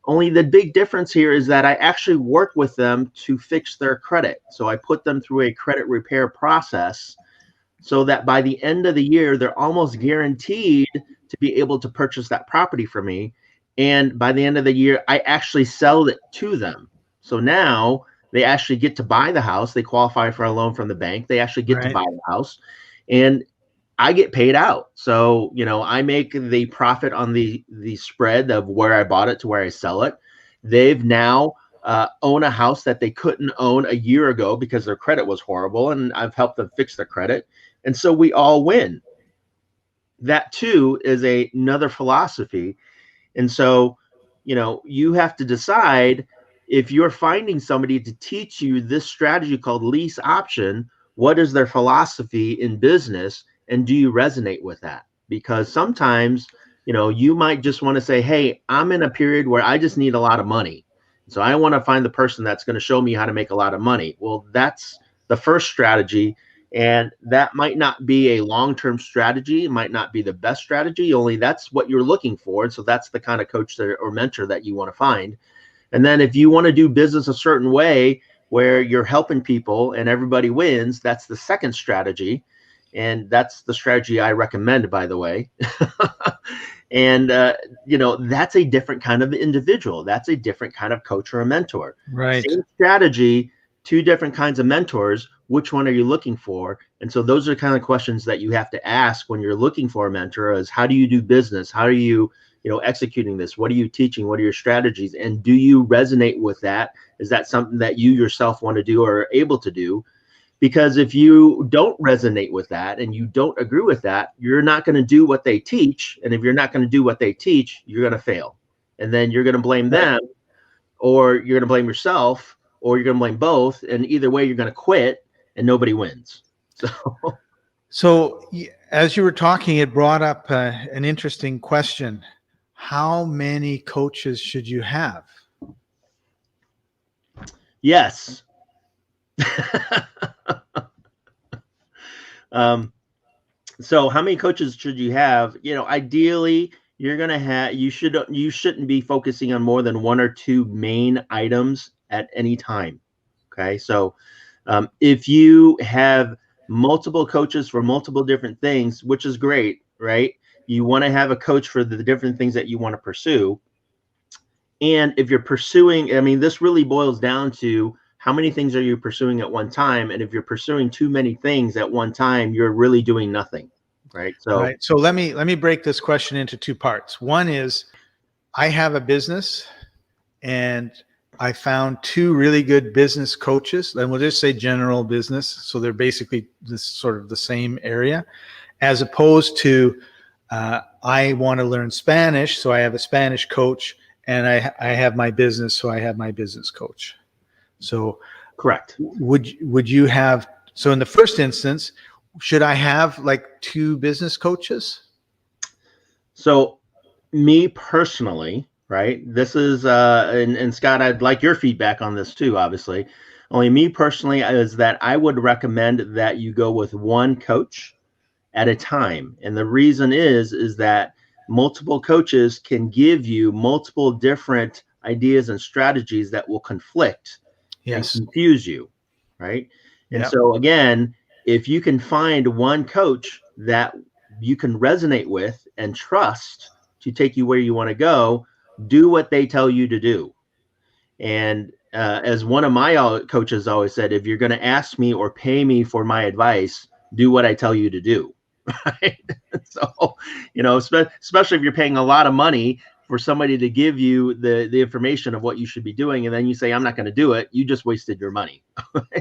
Only the big difference here is that I actually work with them to fix their credit. So I put them through a credit repair process so that by the end of the year, they're almost guaranteed to be able to purchase that property for me. And by the end of the year, I actually sell it to them. So now they actually get to buy the house. They qualify for a loan from the bank. They actually get to buy the house. And I get paid out. So, I make the profit on the spread of where I bought it to where I sell it. They've now own a house that they couldn't own a year ago because their credit was horrible, and I've helped them fix their credit. And so we all win. That too is another philosophy. And so, you have to decide, if you're finding somebody to teach you this strategy called lease option, what is their philosophy in business? And do you resonate with that? Because sometimes, you might just want to say, hey, I'm in a period where I just need a lot of money. So I want to find the person that's going to show me how to make a lot of money. Well, that's the first strategy. And that might not be a long-term strategy. It might not be the best strategy, only that's what you're looking for. And so that's the kind of coach or mentor that you want to find. And then if you want to do business a certain way where you're helping people and everybody wins, that's the second strategy. And that's the strategy I recommend, by the way. And, that's a different kind of individual. That's a different kind of coach or a mentor. Right. Same strategy, two different kinds of mentors. Which one are you looking for? And so those are the kind of questions that you have to ask when you're looking for a mentor: is how do you do business? How are you, executing this? What are you teaching? What are your strategies? And do you resonate with that? Is that something that you yourself want to do or are able to do? Because if you don't resonate with that and you don't agree with that, you're not going to do what they teach. And if you're not going to do what they teach, you're going to fail. And then you're going to blame them, or you're going to blame yourself, or you're going to blame both. And either way, you're going to quit and nobody wins. So as you were talking, it brought up an interesting question. How many coaches should you have? Yes. um, so how many coaches should you have? Ideally, you shouldn't be focusing on more than one or two main items at any time. Okay. So if you have multiple coaches for multiple different things, which is great, right? You want to have a coach for the different things that you want to pursue. And if you're pursuing, I mean, this really boils down to how many things are you pursuing at one time? And if you're pursuing too many things at one time, you're really doing nothing, right? Right. So let me break this question into two parts. One is, I have a business and I found two really good business coaches, and we'll just say general business. So they're basically this sort of the same area, as opposed to I want to learn Spanish, so I have a Spanish coach, and I have my business, so I have my business coach. So correct. Would you have, so in the first instance, should I have like two business coaches? So me personally, right? This is and Scott, I'd like your feedback on this too, obviously. Only me personally is that I would recommend that you go with one coach at a time. And the reason is that multiple coaches can give you multiple different ideas and strategies that will conflict and confuse you, right? And so again, if you can find one coach that you can resonate with and trust to take you where you want to go, do what they tell you to do. And as one of my coaches always said, if you're going to ask me or pay me for my advice, do what I tell you to do. Right? So, especially if you're paying a lot of money for somebody to give you the information of what you should be doing, and then you say, I'm not going to do it, you just wasted your money.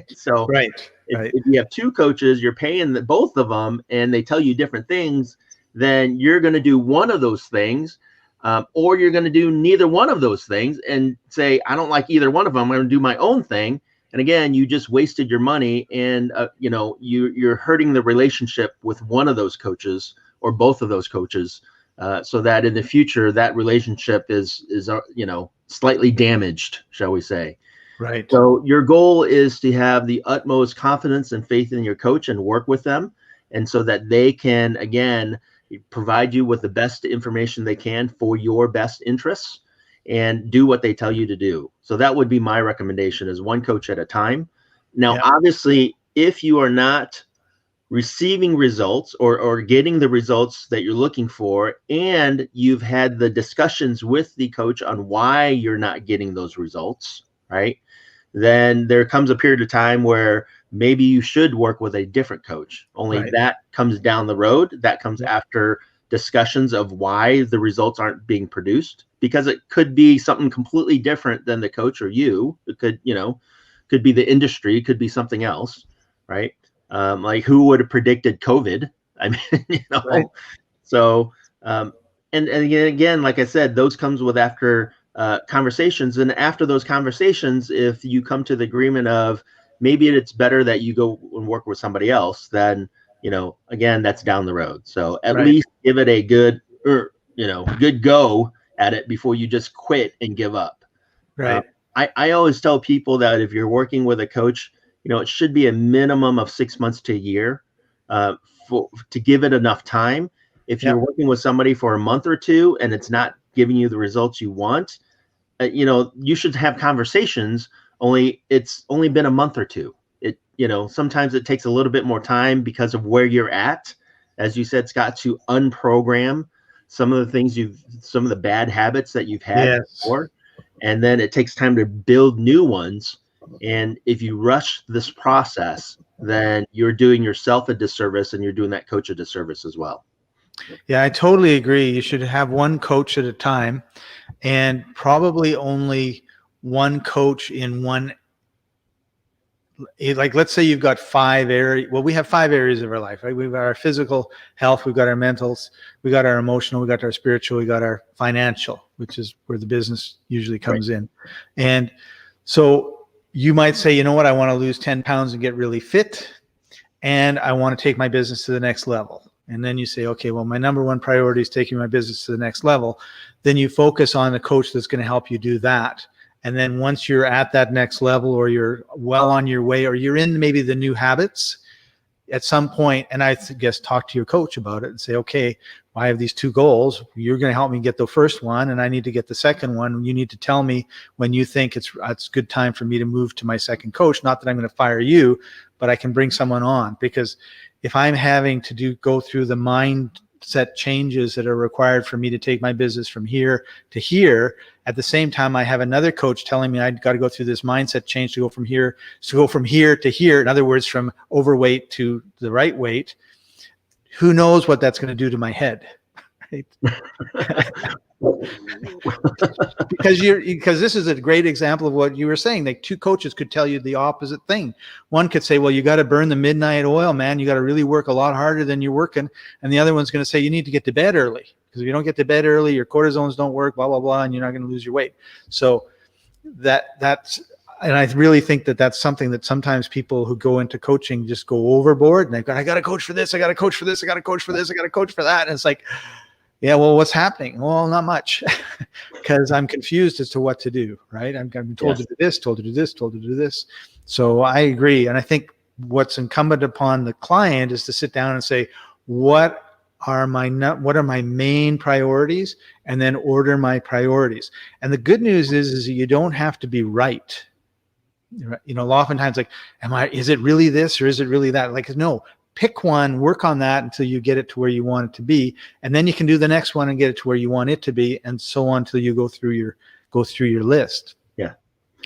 So if you have two coaches, you're paying both of them, and they tell you different things, then you're going to do one of those things, or you're going to do neither one of those things and say, I don't like either one of them, I'm going to do my own thing. And again, you just wasted your money, and you're hurting the relationship with one of those coaches or both of those coaches, so that in the future that relationship is slightly damaged, shall we say? Right. So your goal is to have the utmost confidence and faith in your coach and work with them, and so that they can again provide you with the best information they can for your best interests, and do what they tell you to do. So that would be my recommendation, is one coach at a time. Now, obviously, if you are not receiving results or getting the results that you're looking for, and you've had the discussions with the coach on why you're not getting those results, right? Then there comes a period of time where maybe you should work with a different coach. Only that comes down the road. That comes after discussions of why the results aren't being produced, because it could be something completely different than the coach or you. It could be the industry, could be something else, right? Like who would have predicted COVID? I mean, so and again, like I said, those comes with after conversations, and after those conversations, if you come to the agreement of maybe it's better that you go and work with somebody else, then again, that's down the road. So at least give it a good go at it before you just quit and give up. Right. I always tell people that if you're working with a coach, it should be a minimum of 6 months to a year to give it enough time. If you're working with somebody for a month or two and it's not giving you the results you want, you should have conversations. Only it's only been a month or two. Sometimes it takes a little bit more time because of where you're at, as you said, Scott, to unprogram some of the bad habits that you've had before, and then it takes time to build new ones. And if you rush this process, then you're doing yourself a disservice, and you're doing that coach a disservice as well. Yeah, I totally agree. You should have one coach at a time, and probably only one coach in one. Like, let's say you've got 5 areas. Well, we have 5 areas of our life, right? We've got our physical health, we've got our mentals, we got our emotional, we got our spiritual, we got our financial, which is where the business usually comes in. And so you might say, you know what, I want to lose 10 pounds and get really fit, and I want to take my business to the next level. And then you say, okay, well, my number one priority is taking my business to the next level. Then you focus on a coach that's going to help you do that. And then once you're at that next level, or you're well on your way, or you're in maybe the new habits at some point, and I guess talk to your coach about it and say, okay, I have these two goals. You're going to help me get the first one, and I need to get the second one. You need to tell me when you think it's a good time for me to move to my second coach. Not that I'm going to fire you, but I can bring someone on, because if I'm having to go through the mindset changes that are required for me to take my business from here to here, at the same time I have another coach telling me I've got to go through this mindset change to go from here to here. In other words, from overweight to the right weight. Who knows what that's going to do to my head, right? because this is a great example of what you were saying. Like, two coaches could tell you the opposite thing. One could say, well, you got to burn the midnight oil, man. You got to really work a lot harder than you're working. And the other one's going to say, you need to get to bed early, because if you don't get to bed early, your cortisones don't work, blah, blah, blah, and you're not going to lose your weight. So that's, and I really think that that's something that sometimes people who go into coaching just go overboard, and they've got, I got to coach for this, I got to coach for this, I got to coach for this, I got to coach for that. And it's like, yeah, well, what's happening? Well, not much, because I'm confused as to what to do, right? I'm told to do this, told to do this, told to do this. So I agree. And I think what's incumbent upon the client is to sit down and say, what are my main priorities, and then order my priorities. And the good news is that you don't have to be right. You know, oftentimes, like, is it really this or is it really that? Like, no, pick one, work on that until you get it to where you want it to be, and then you can do the next one and get it to where you want it to be, and so on until you go through your list. Yeah.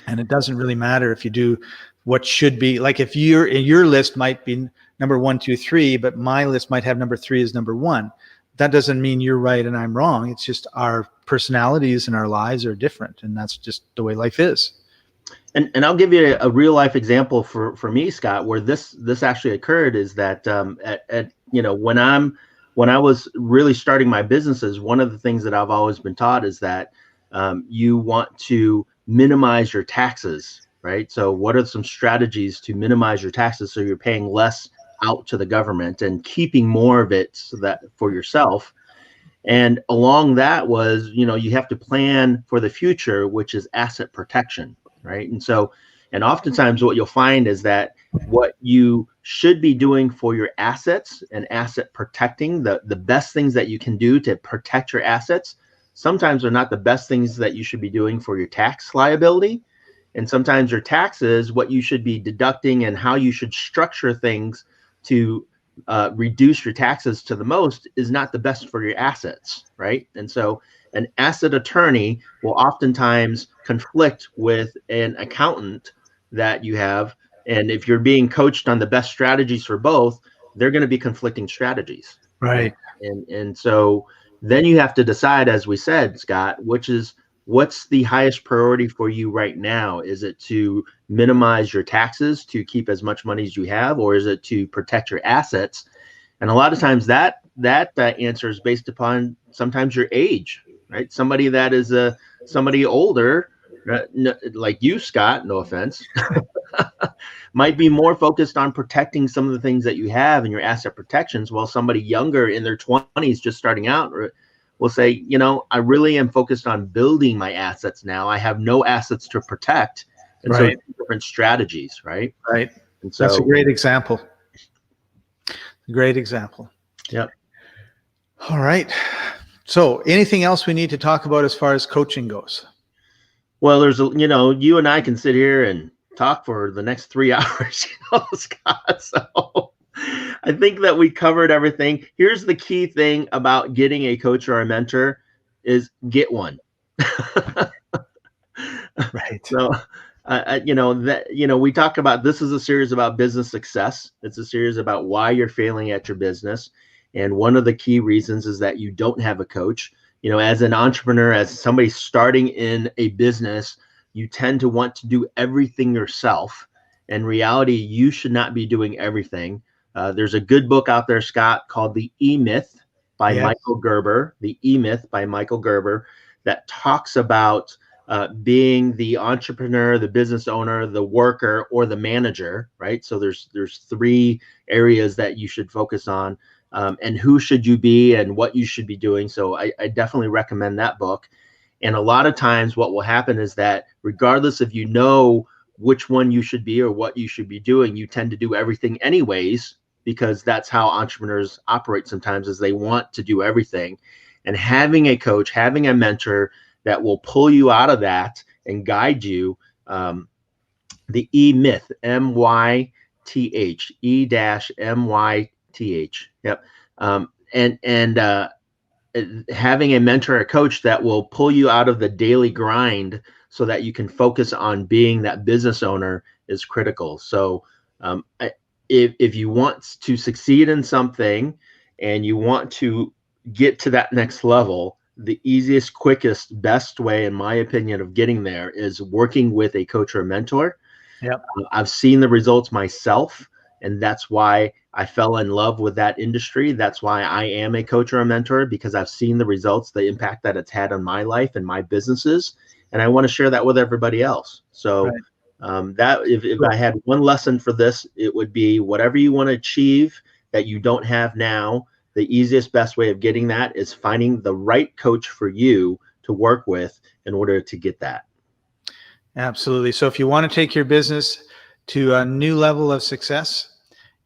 And it doesn't really matter if you do what should be, like, if your list might be number 1, 2, 3, but my list might have number 3 as number 1. That doesn't mean you're right and I'm wrong. It's just our personalities and our lives are different, and that's just the way life is. And I'll give you a real life example for me, Scott, where this actually occurred. Is that when I was really starting my businesses, one of the things that I've always been taught is that you want to minimize your taxes, right? So what are some strategies to minimize your taxes so you're paying less out to the government and keeping more of it so that for yourself? And along that was, you have to plan for the future, which is asset protection. Right. And oftentimes what you'll find is that what you should be doing for your assets and asset protecting, the best things that you can do to protect your assets, sometimes are not the best things that you should be doing for your tax liability. And sometimes your taxes, what you should be deducting and how you should structure things to reduce your taxes to the most is not the best for your assets. Right. And so an asset attorney will oftentimes conflict with an accountant that you have. And if you're being coached on the best strategies for both, they're going to be conflicting strategies. Right. And so then you have to decide, as we said, Scott, what's the highest priority for you right now? Is it to minimize your taxes to keep as much money as you have, or is it to protect your assets? And a lot of times that answer is based upon sometimes your age, right? Somebody that is somebody older, like you, Scott, no offense, might be more focused on protecting some of the things that you have in your asset protections, while somebody younger in their 20s just starting out will say, I really am focused on building my assets now. I have no assets to protect. And right. So different strategies, right? Right. And so that's a great example. Great example. Yep. All right. So anything else we need to talk about as far as coaching goes? Well, there's you and I can sit here and talk for the next 3 hours, Scott. So I think that we covered everything. Here's the key thing about getting a coach or a mentor is get one. Right. So, we talk about, this is a series about business success. It's a series about why you're failing at your business. And one of the key reasons is that you don't have a coach. As an entrepreneur, as somebody starting in a business, you tend to want to do everything yourself. In reality, you should not be doing everything. There's a good book out there, Scott, called The E-Myth by Michael Gerber, The E-Myth by Michael Gerber, that talks about being the entrepreneur, the business owner, the worker, or the manager, right? So there's 3 areas that you should focus on, and who should you be and what you should be doing. So I definitely recommend that book. And a lot of times what will happen is that regardless if you know which one you should be or what you should be doing, you tend to do everything anyways, because that's how entrepreneurs operate sometimes, is they want to do everything. And having a coach, having a mentor that will pull you out of that and guide you, the E-myth, M-Y-T-H, E-M-Y-T-H. Yep. And having a mentor, a coach that will pull you out of the daily grind so that you can focus on being that business owner is critical. So if you want to succeed in something and you want to get to that next level, the easiest, quickest, best way, in my opinion, of getting there is working with a coach or a mentor. Yep. I've seen the results myself, and that's why I fell in love with that industry. That's why I am a coach or a mentor, because I've seen the results, the impact that it's had on my life and my businesses, and I want to share that with everybody else. So right. That if I had one lesson for this, it would be whatever you want to achieve that you don't have now, the easiest, best way of getting that is finding the right coach for you to work with in order to get that. Absolutely. So if you want to take your business to a new level of success,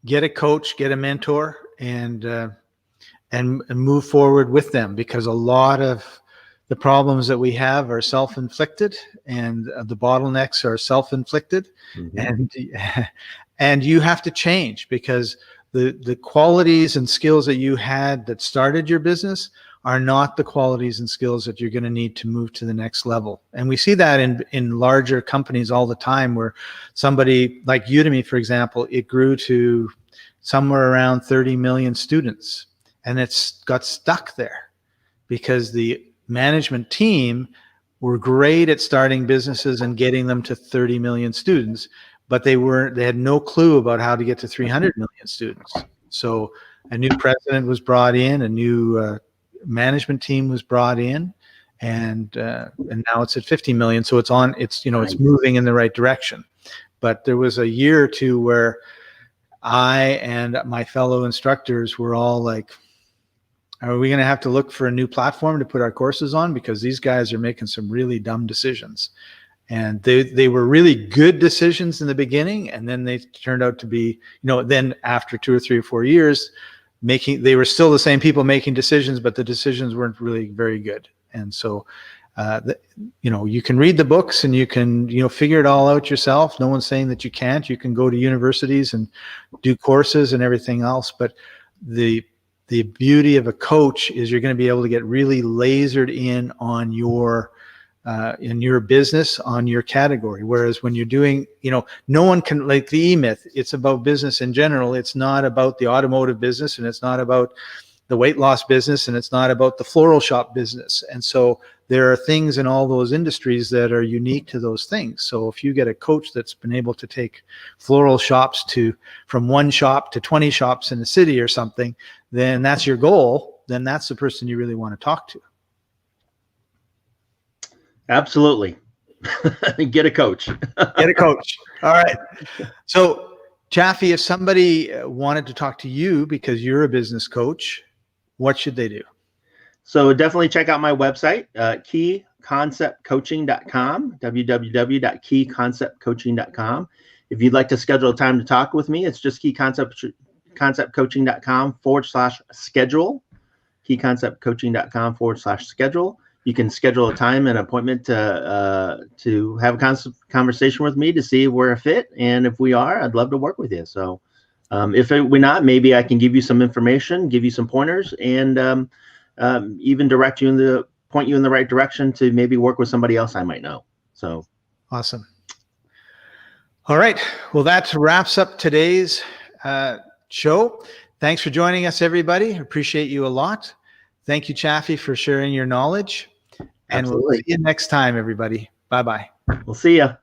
get a coach, get a mentor, and move forward with them, because a lot of the problems that we have are self-inflicted, and the bottlenecks are self-inflicted. Mm-hmm. And you have to change, because the qualities and skills that you had that started your business are not the qualities and skills that you're going to need to move to the next level. And we see that in larger companies all the time, where somebody like Udemy, for example, it grew to somewhere around 30 million students, and it's got stuck there because the management team were great at starting businesses and getting them to 30 million students, but they had no clue about how to get to 300 million students. So a new president was brought in, a new management team was brought in, and now it's at 50 million. So it's moving in the right direction. But there was a year or two where I and my fellow instructors were all like, are we going to have to look for a new platform to put our courses on? Because these guys are making some really dumb decisions. And they were really good decisions in the beginning, and then they turned out to be, then after 2 or 3 or 4 years, they were still the same people making decisions, but the decisions weren't really very good. And so, you can read the books and you can, figure it all out yourself. No one's saying that you can't. You can go to universities and do courses and everything else. But the beauty of a coach is you're going to be able to get really lasered in on your business, on your category. Whereas when you're doing, no one can, like the E-myth, it's about business in general. It's not about the automotive business, and it's not about the weight loss business, and it's not about the floral shop business. And so there are things in all those industries that are unique to those things. So if you get a coach that's been able to take floral shops from 1 shop to 20 shops in the city or something, then that's your goal. Then that's the person you really want to talk to. Absolutely. Get a coach. Get a coach. All right. So, Chaffee, if somebody wanted to talk to you because you're a business coach, what should they do? So definitely check out my website, keyconceptcoaching.com, www.keyconceptcoaching.com. If you'd like to schedule a time to talk with me, it's just keyconceptcoaching.com/schedule, keyconceptcoaching.com/schedule. You can schedule a time and appointment to have a conversation with me to see if we're a fit. And if we are, I'd love to work with you. So if we're not, maybe I can give you some information, give you some pointers, and even point you in the right direction to maybe work with somebody else I might know. So awesome. All right. Well, that wraps up today's show. Thanks for joining us, everybody. Appreciate you a lot. Thank you, Chaffee, for sharing your knowledge. And Absolutely. We'll see you next time, everybody. Bye-bye. We'll see ya.